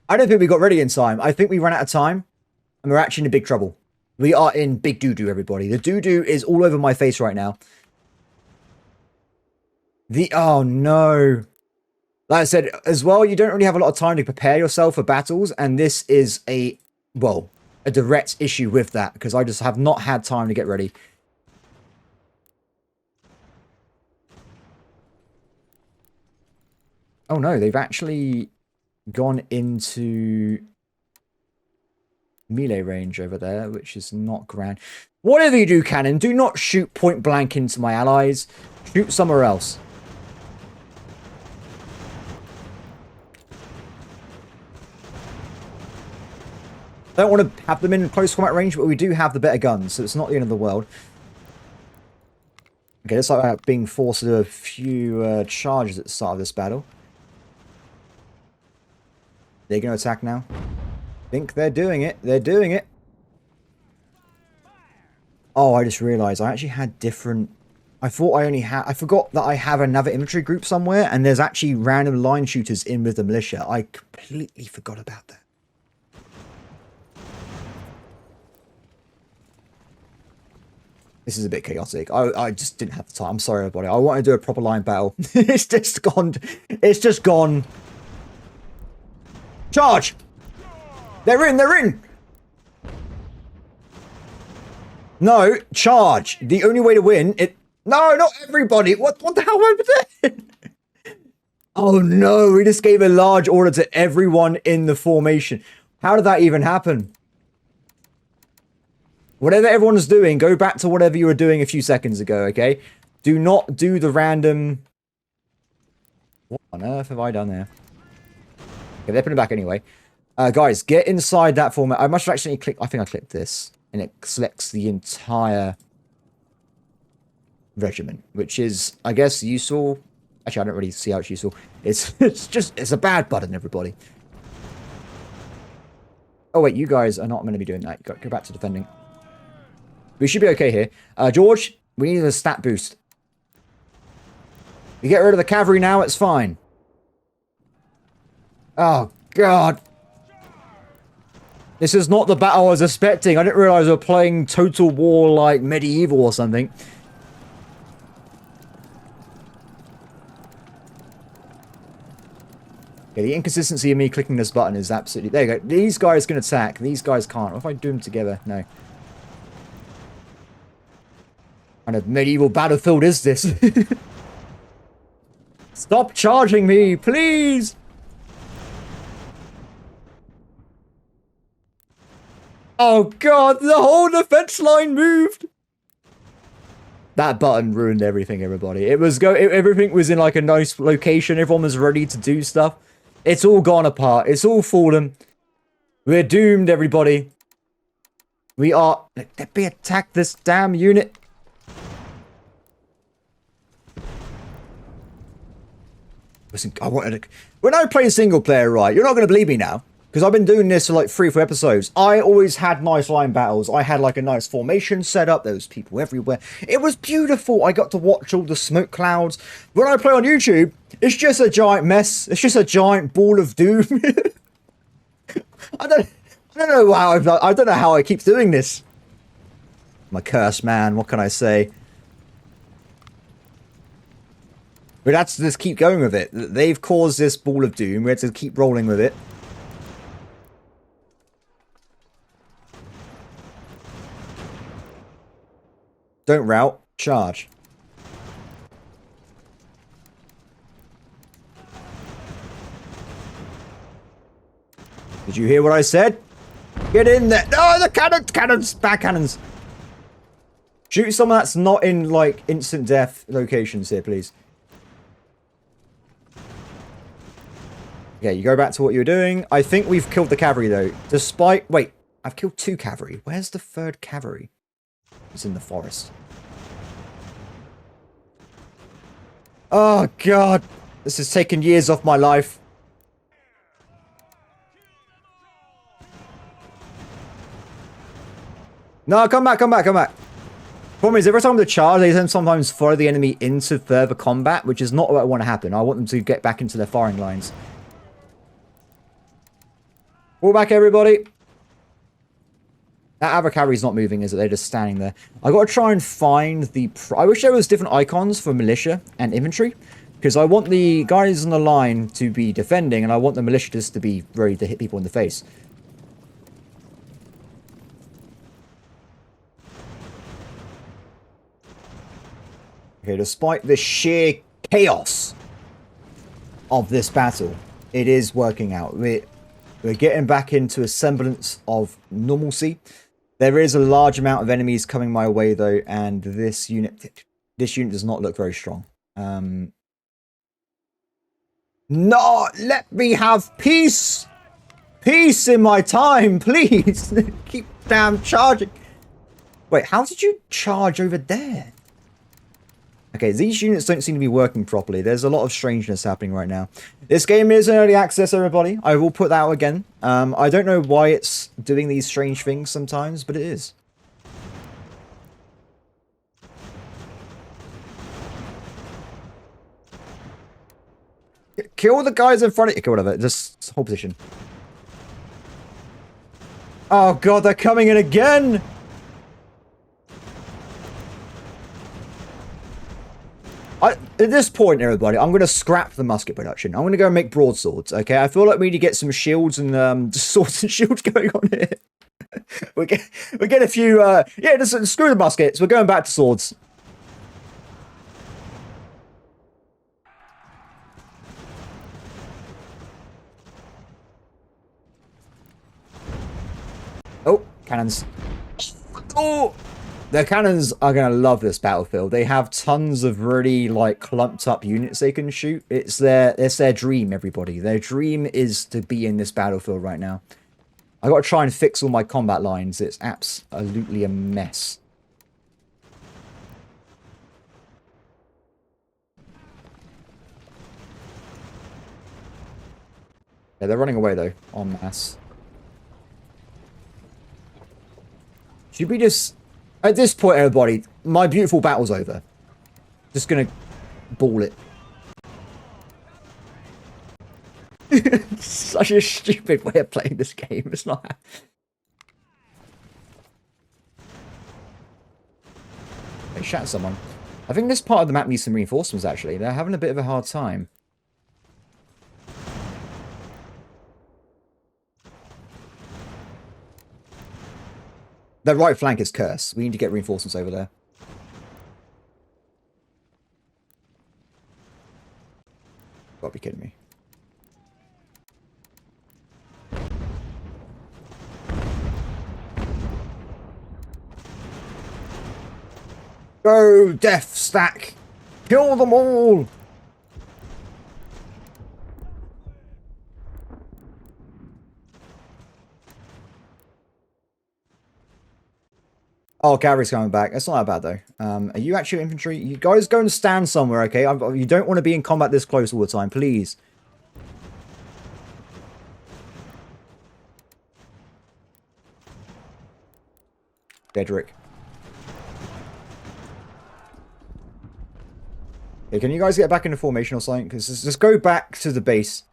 I don't think we got ready in time. I think we ran out of time. And we're actually in big trouble. We are in big doo-doo, everybody. The doo-doo is all over my face right now. Oh, no. Like I said, as well, you don't really have a lot of time to prepare yourself for battles. And this is a direct issue with that. Because I just have not had time to get ready. Oh, no. They've actually... gone into melee range over there, which is not grand. Whatever you do, cannon, do not shoot point blank into my allies. Shoot somewhere else. I don't want to have them in close combat range, but we do have the better guns, so it's not the end of the world. Okay, it's like being forced to do a few charges at the start of this battle. They're going to attack now. I think they're doing it. They're doing it. Oh, I just realized I actually had different... I thought I only had... I forgot that I have another infantry group somewhere, and there's actually random line shooters in with the militia. I completely forgot about that. This is a bit chaotic. I just didn't have the time. I'm sorry, everybody. I want to do a proper line battle. It's just gone. It's just gone. Charge! They're in, they're in! No, charge. The only way to win, No, not everybody! What the hell am I doing? Oh no, we just gave a large order to everyone in the formation. How did that even happen? Whatever everyone's doing, go back to whatever you were doing a few seconds ago, okay? Do not do the random... What on earth have I done there? Okay, they're putting it back anyway. Guys, get inside that format. I must have actually clicked... I think I clicked this. And it selects the entire regiment, which is, I guess, useful. Actually, I don't really see how it's useful. It's it's a bad button, everybody. Oh, wait, you guys are not going to be doing that. Go back to defending. We should be okay here. George, we need a stat boost. You get rid of the cavalry now, it's fine. Oh, God. This is not the battle I was expecting. I didn't realize we were playing Total War, like, medieval or something. Okay, the inconsistency of me clicking this button is absolutely... There you go. These guys can attack. These guys can't. What if I do them together? No. What kind of medieval battlefield is this? Stop charging me, please! Oh god, the whole defense line moved! That button ruined everything, everybody. Everything was in like a nice location. Everyone was ready to do stuff. It's all gone apart. It's all fallen. We're doomed, everybody. We are... Let me attack this damn unit. Listen, I wanted to... When I play single player, right, you're not going to believe me now. Because I've been doing this for like 3 or 4 episodes. I always had nice line battles. I had like a nice formation set up. There was people everywhere. It was beautiful. I got to watch all the smoke clouds. When I play on YouTube, it's just a giant mess. It's just a giant ball of doom. I don't know how I keep doing this. I'm a cursed man. What can I say? But that's just keep going with it. They've caused this ball of doom. We have to keep rolling with it. Don't rout. Charge. Did you hear what I said? Get in there. No, the cannons, back cannons. Shoot someone that's not in, like, instant death locations here, please. Okay, you go back to what you were doing. I think we've killed the cavalry, though. Despite... Wait, I've killed 2 cavalry. Where's the 3rd cavalry? It's in the forest. Oh, God. This has taken years off my life. No, come back, come back, come back. Problem is, every time they charge, they sometimes follow the enemy into further combat, which is not what I want to happen. I want them to get back into their firing lines. Fall back, everybody. That other cavalry's not moving, is it? They're just standing there. I got to try and find the... I wish there was different icons for militia and infantry. Because I want the guys on the line to be defending, and I want the militia just to be ready to hit people in the face. Okay, despite the sheer chaos of this battle, it is working out. We're getting back into a semblance of normalcy. There is a large amount of enemies coming my way, though, and this unit does not look very strong. No, let me have peace! Peace in my time, please! Keep damn charging. Wait, how did you charge over there? Okay, these units don't seem to be working properly. There's a lot of strangeness happening right now. This game is in early access, everybody. I will put that out again. I don't know why it's doing these strange things sometimes, but it is. Kill the guys in front of you. Okay, whatever. Just hold position. Oh, God, they're coming in again! At this point, everybody, I'm going to scrap the musket production. I'm going to go and make broadswords, okay? I feel like we need to get some shields and swords and shields going on here. we get a few, yeah, just screw the muskets. We're going back to swords. Cannons. Oh! The cannons are going to love this battlefield. They have tons of really, like, clumped up units they can shoot. It's their dream, everybody. Their dream is to be in this battlefield right now. I got to try and fix all my combat lines. It's absolutely a mess. Yeah, they're running away, though, en masse. Should we just... At this point, everybody, my beautiful battle's over. Just gonna ball it. Such a stupid way of playing this game. It's not... They shot someone. I think this part of the map needs some reinforcements, actually. They're having a bit of a hard time. Their right flank is cursed. We need to get reinforcements over there. Gotta be kidding me. Go, death stack! Kill them all! Oh, cavalry's coming back. It's not that bad, though. Are you actually infantry? You guys go and stand somewhere, okay? You don't want to be in combat this close all the time, please. Dedrick. Okay, can you guys get back into formation or something? Because just go back to the base.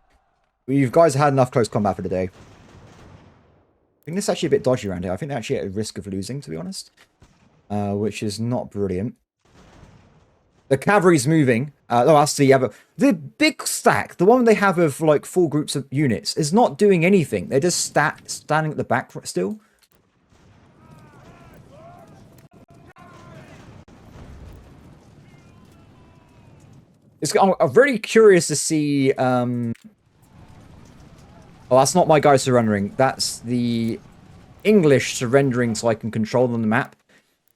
You guys had enough close combat for today. I think this is actually a bit dodgy around here. I think they're actually at a risk of losing, to be honest. Which is not brilliant. The cavalry's moving. Oh, that's the other... The big stack, the one they have of, like, 4 groups of units, is not doing anything. They're just standing at the back still. I'm really curious to see... Oh, that's not my guy surrendering. That's the English surrendering so I can control them on the map.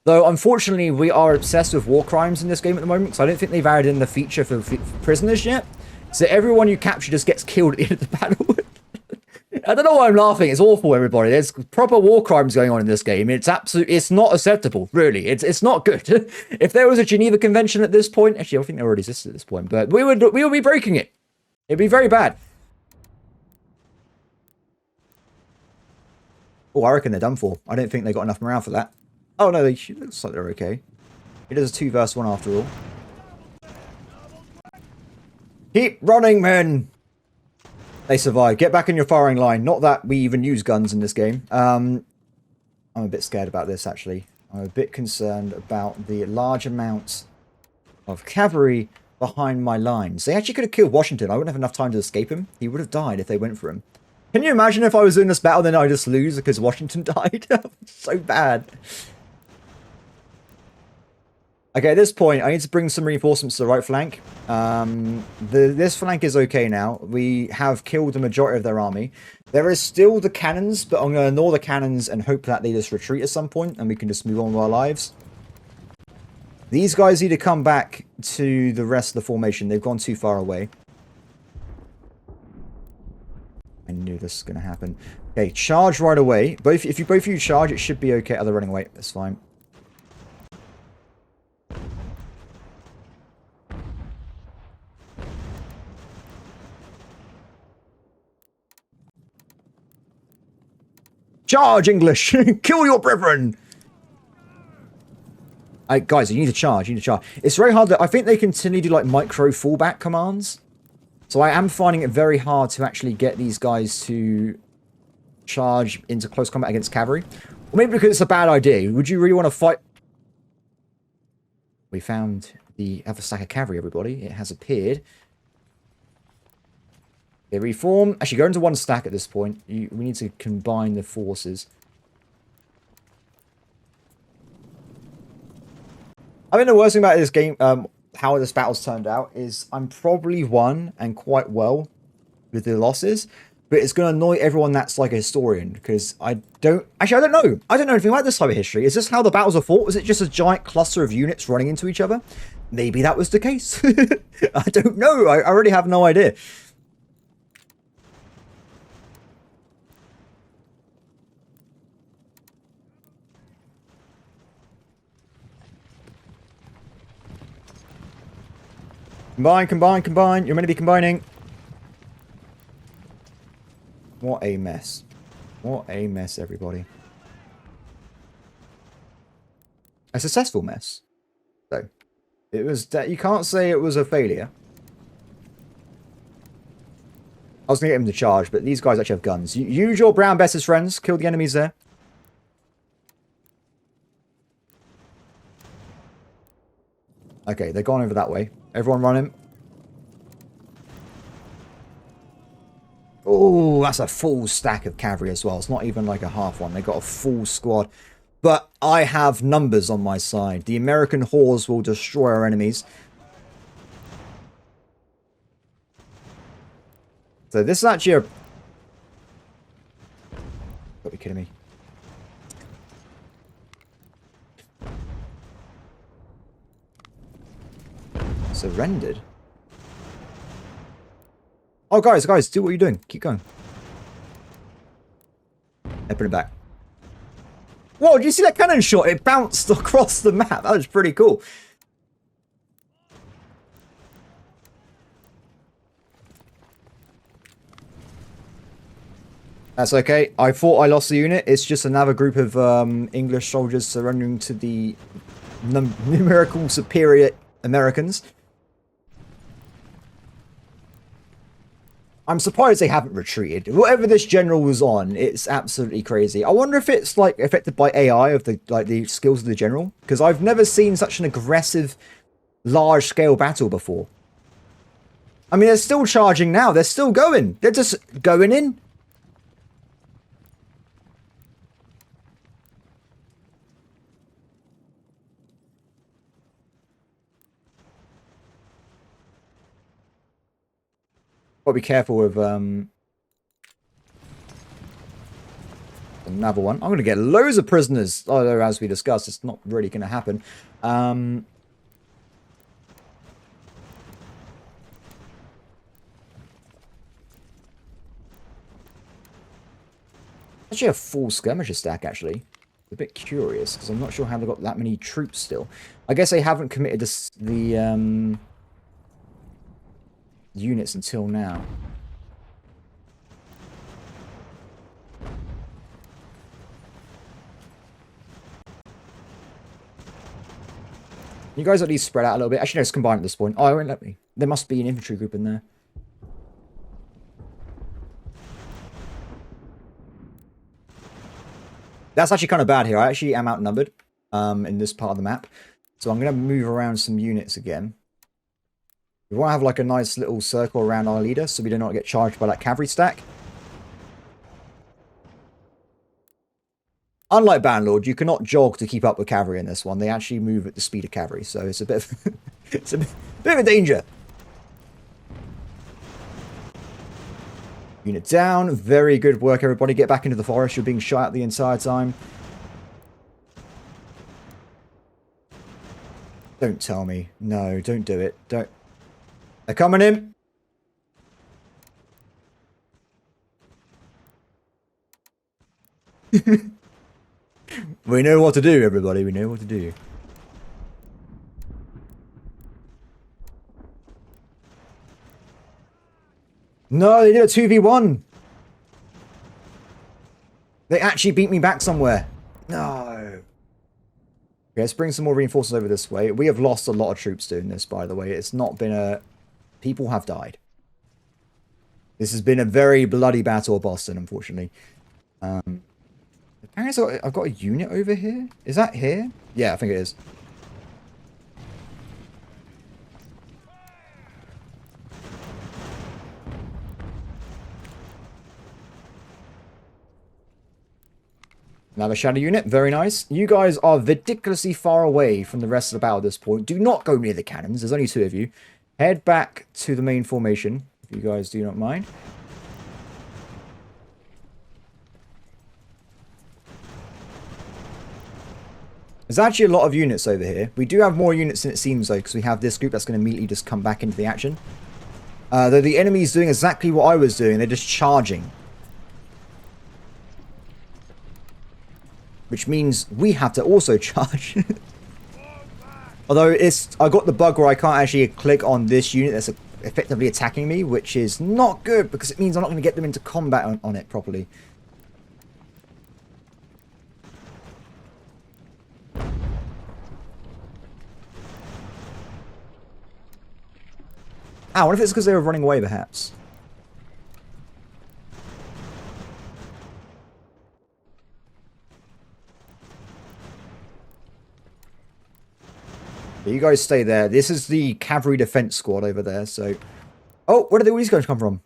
Though, unfortunately, we are obsessed with war crimes in this game at the moment, so I don't think they've added in the feature for prisoners yet. So everyone you capture just gets killed at the end of the battle. I don't know why I'm laughing. It's awful, everybody. There's proper war crimes going on in this game. It's not acceptable, really. It's not good. If there was a Geneva Convention at this point... Actually, I think they already existed at this point, but we would be breaking it. It'd be very bad. Oh, I reckon they're done for. I don't think they got enough morale for that. Oh, no, they looks like they're okay. It is a 2 versus 1 after all. Keep running, men! They survived. Get back in your firing line. Not that we even use guns in this game. I'm a bit scared about this, actually. I'm a bit concerned about the large amount of cavalry behind my lines. They actually could have killed Washington. I wouldn't have enough time to escape him. He would have died if they went for him. Can you imagine if I was in this battle, then I just lose because Washington died? So bad. Okay, at this point, I need to bring some reinforcements to the right flank. This flank is okay now. We have killed the majority of their army. There is still the cannons, but I'm going to ignore the cannons and hope that they just retreat at some point and we can just move on with our lives. These guys need to come back to the rest of the formation. They've gone too far away. I knew this was going to happen. Okay, charge right away. If both of you charge, it should be okay. Oh, they're running away. That's fine. Charge, English! Kill your brethren! Guys, you need to charge. You need to charge. It's very hard. I think they continue to do like micro fallback commands. So I am finding it very hard to actually get these guys to charge into close combat against cavalry. Or maybe because it's a bad idea. Would you really want to fight? We found the other stack of cavalry, everybody. It has appeared. They reform. Actually, go into one stack at this point. We need to combine the forces. I think the worst thing about this game, how this battle's turned out, is I'm probably won and quite well with the losses. but it's going to annoy everyone that's like a historian, because I don't know. I don't know anything about this type of history. Is this how the battles are fought? Was it just a giant cluster of units running into each other? Maybe that was the case. I don't know. I really have no idea. Combine, combine, combine. You're meant to be combining. What a mess. What a mess, everybody. A successful mess, though. It was that you can't say it was a failure. I was going to get him to charge, but these guys actually have guns. Use your brown best as friends. Kill the enemies there. Okay, they're gone over that way. Everyone run him. Oh, that's a full stack of cavalry as well. It's not even like a half one. They got a full squad. But I have numbers on my side. The American horse will destroy our enemies. So this is actually a... Gotta be kidding me. Surrendered? Oh, guys, do what you're doing. Keep going. Hey, put it back. Whoa, did you see that cannon shot? It bounced across the map. That was pretty cool. That's okay. I thought I lost the unit. It's just another group of English soldiers surrendering to the numerical superior Americans. I'm surprised they haven't retreated. Whatever this general was on, it's absolutely crazy. I wonder if it's like affected by AI of the skills of the general, because I've never seen such an aggressive, large-scale battle before. I mean, they're still charging now. They're still going. They're just going in. Gotta be careful with the Naval one. I'm gonna get loads of prisoners, although as we discussed, it's not really gonna happen. Actually a full skirmisher stack, actually. A bit curious, because I'm not sure how they got that many troops still. I guess they haven't committed the units until now. You guys at least spread out a little bit. Actually, no, it's combined at this point. Oh, it won't let me. There must be an infantry group in there. That's actually kind of bad here. I actually am outnumbered in this part of the map. So I'm going to move around some units again. We want to have like a nice little circle around our leader so we do not get charged by that cavalry stack. Unlike Bandlord, you cannot jog to keep up with cavalry in this one. They actually move at the speed of cavalry, so it's a bit of, it's a bit of a danger. Unit down. Very good work, everybody. Get back into the forest. You're being shot at the entire time. Don't tell me. No, don't do it. Don't. They're coming in. We know what to do, everybody. We know what to do. No, they did a 2v1. They actually beat me back somewhere. No. Okay, let's bring some more reinforcements over this way. We have lost a lot of troops doing this, by the way. It's not been a... People have died. This has been a very bloody battle of Boston, unfortunately. Apparently I've got a unit over here. Is that here? Yeah, I think it is. Another shadow unit. Very nice. You guys are ridiculously far away from the rest of the battle at this point. Do not go near the cannons. There's only 2 of you. Head back to the main formation, if you guys do not mind. There's actually a lot of units over here. We do have more units than it seems, though, because we have this group that's going to immediately just come back into the action. Though the enemy's doing exactly what I was doing. They're just charging. Which means we have to also charge. Although I got the bug where I can't actually click on this unit that's effectively attacking me, which is not good, because it means I'm not going to get them into combat on it properly. Ah, what if it's because they were running away, perhaps? You guys stay there. This is the cavalry defense squad over there, so... Oh, where did all these guys come from?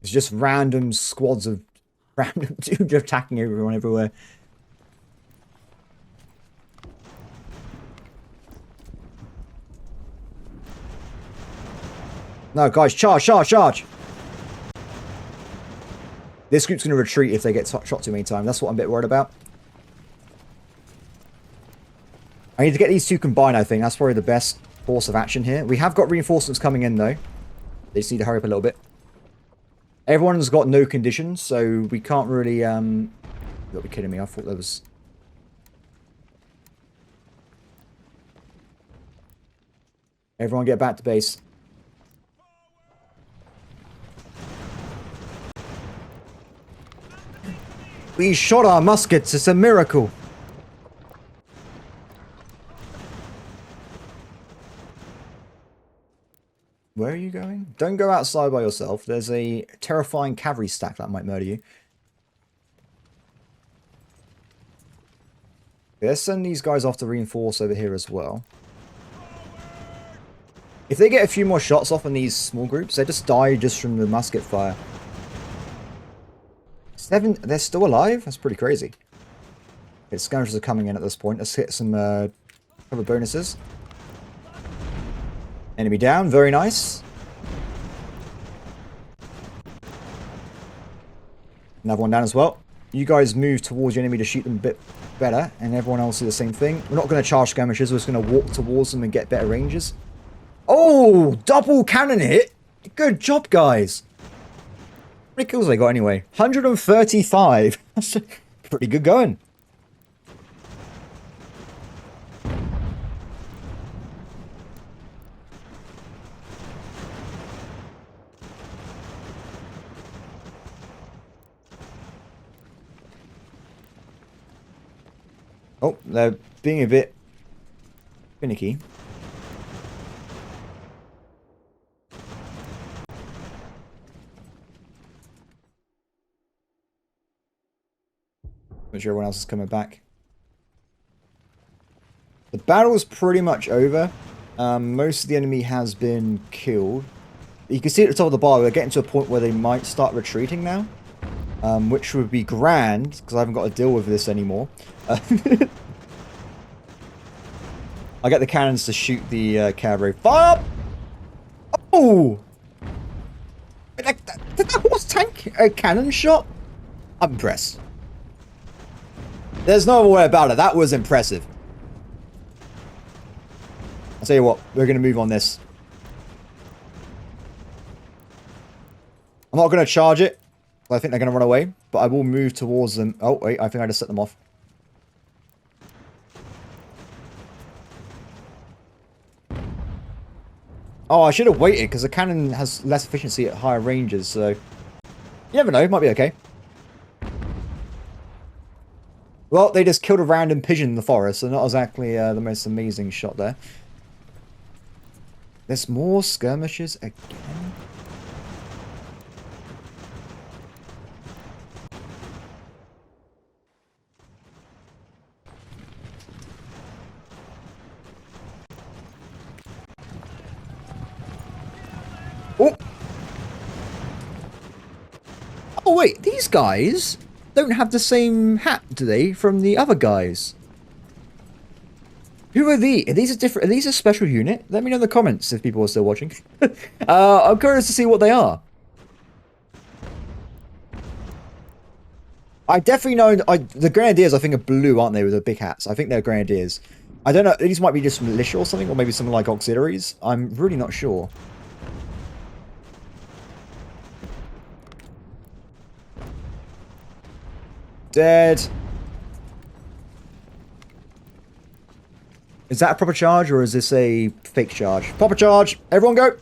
It's just random squads of random dudes attacking everyone everywhere. No, guys, charge, charge, charge! This group's going to retreat if they get shot too many times. That's what I'm a bit worried about. I need to get these two combined, I think. That's probably the best course of action here. We have got reinforcements coming in, though. They just need to hurry up a little bit. Everyone's got no conditions, so we can't really... You gotta be kidding me. I thought there was... Everyone get back to base. We shot our muskets. It's a miracle. Where are you going? Don't go outside by yourself. There's a terrifying cavalry stack that might murder you. Let's send these guys off to reinforce over here as well. If they get a few more shots off on these small groups, they just die just from the musket fire. 7, they're still alive? That's pretty crazy. Okay, skirmishers are coming in at this point. Let's hit some cover bonuses. Enemy down, very nice. Another one down as well. You guys move towards your enemy to shoot them a bit better, and everyone else do the same thing. We're not going to charge skirmishers, we're just going to walk towards them and get better ranges. Oh, double cannon hit! Good job, guys. How many kills they got anyway? 135. That's pretty good going. Oh, they're being a bit finicky. Make sure everyone else is coming back. The battle's pretty much over. Most of the enemy has been killed. You can see at the top of the bar, we're getting to a point where they might start retreating now. Which would be grand, because I haven't got to deal with this anymore. I get the cannons to shoot the cavalry. Fire up! Oh! Did that horse tank a cannon shot? I'm impressed. There's no other way about it. That was impressive. I'll tell you what, we're going to move on this. I'm not going to charge it. I think they're going to run away, but I will move towards them. Oh, wait, I think I just set them off. Oh, I should have waited, because the cannon has less efficiency at higher ranges, so... You never know, it might be okay. Well, they just killed a random pigeon in the forest, so not exactly the most amazing shot there. There's more skirmishes again? Oh! Oh wait, these guys don't have the same hat, do they, from the other guys? Who are these? Are these a different? Are these a special unit? Let me know in the comments if people are still watching. I'm curious to see what they are. I definitely know the grenadiers. I think are blue, aren't they, with the big hats? I think they're grenadiers. I don't know. These might be just militia or something, or maybe something like auxiliaries. I'm really not sure. Dead. Is that a proper charge, or is this a fake charge? Proper charge! Everyone go!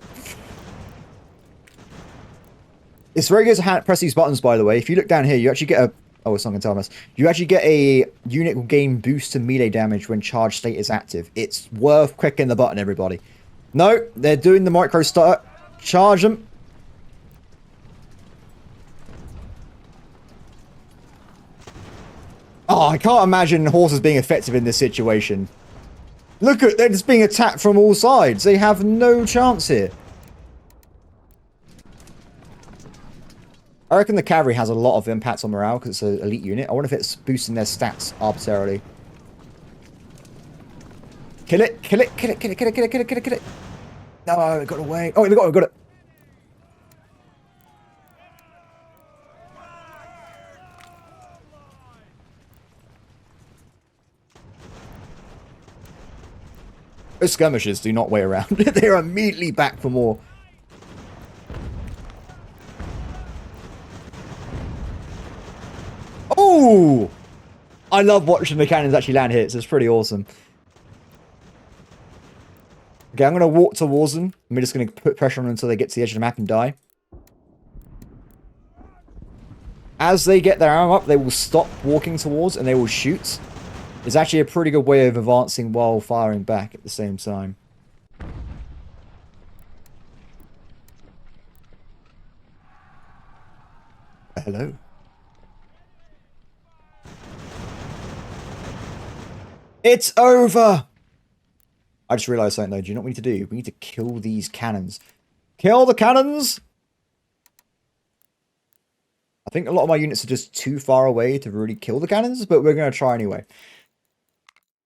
It's very good to press these buttons, by the way. If you look down here, you actually get a... Oh, it's not going to tell us. You actually get a unit will gain boost to melee damage when charge state is active. It's worth clicking the button, everybody. No, they're doing the micro start. Charge them. Oh, I can't imagine horses being effective in this situation. Look at, they're just being attacked from all sides. They have no chance here. I reckon the cavalry has a lot of impacts on morale because it's an elite unit. I wonder if it's boosting their stats arbitrarily. Kill it, kill it, kill it, kill it, kill it, kill it, kill it, kill it, kill it. No, it got away. Oh, they got it. Those skirmishers do not wait around. They're immediately back for more. Oh! I love watching the cannons actually land hits. It's pretty awesome. Okay, I'm going to walk towards them. I'm just going to put pressure on them until they get to the edge of the map and die. As they get their armor up, they will stop walking towards and they will shoot. It's actually a pretty good way of advancing while firing back at the same time. Hello. It's over! I just realised something though. Do you know what we need to do? We need to kill these cannons. Kill the cannons! I think a lot of my units are just too far away to really kill the cannons, but we're going to try anyway.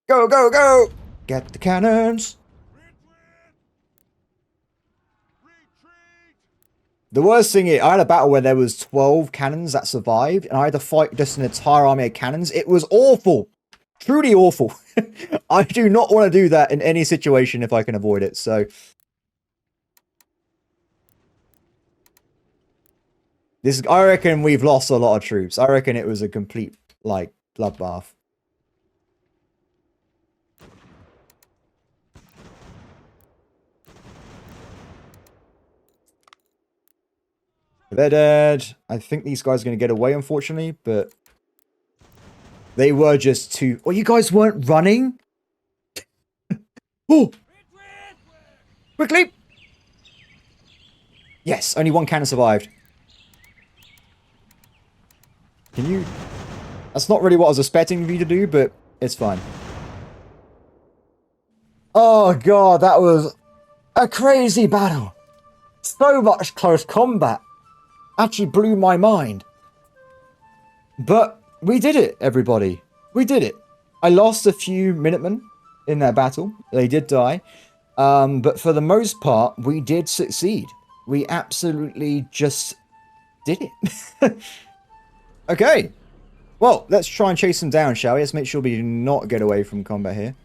Go, go, go! Get the cannons! The worst thing is, I had a battle where there was 12 cannons that survived, and I had to fight just an entire army of cannons. It was awful! Truly awful. I do not want to do that in any situation if I can avoid it, so... I reckon we've lost a lot of troops. I reckon it was a complete, like, bloodbath. They're dead. I think these guys are going to get away, unfortunately, but... They were just too... Oh, you guys weren't running? Oh! Quickly! Yes, only one cannon survived. Can you... That's not really what I was expecting you to do, but it's fine. Oh god, that was a crazy battle. So much close combat. Actually blew my mind. But we did it, everybody. We did it. I lost a few Minutemen in that battle. They did die. But for the most part, we did succeed. We absolutely just did it. Okay. Well, let's try and chase them down, shall we? Let's make sure we do not get away from combat here.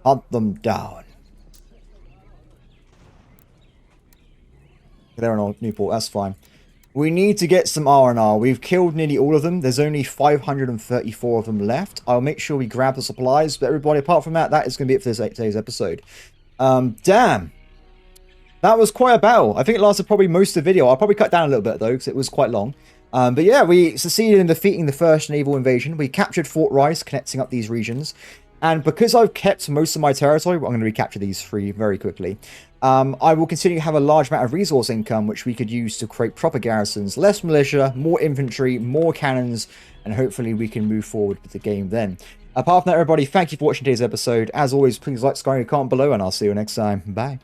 Hunt them down. They're on Newport, that's fine. We need to get some R&R. We've killed nearly all of them. There's only 534 of them left. I'll make sure we grab the supplies. But everybody, apart from that, that is going to be it for today's episode. Damn. That was quite a battle. I think it lasted probably most of the video. I'll probably cut down a little bit, though, because it was quite long. But yeah, we succeeded in defeating the first naval invasion. We captured Fort Rice, connecting up these regions. And because I've kept most of my territory, I'm going to recapture these three very quickly. I will continue to have a large amount of resource income, which we could use to create proper garrisons, less militia, more infantry, more cannons, and hopefully we can move forward with the game then. Apart from that, everybody, thank you for watching today's episode. As always, please like, subscribe, comment below, and I'll see you next time. Bye.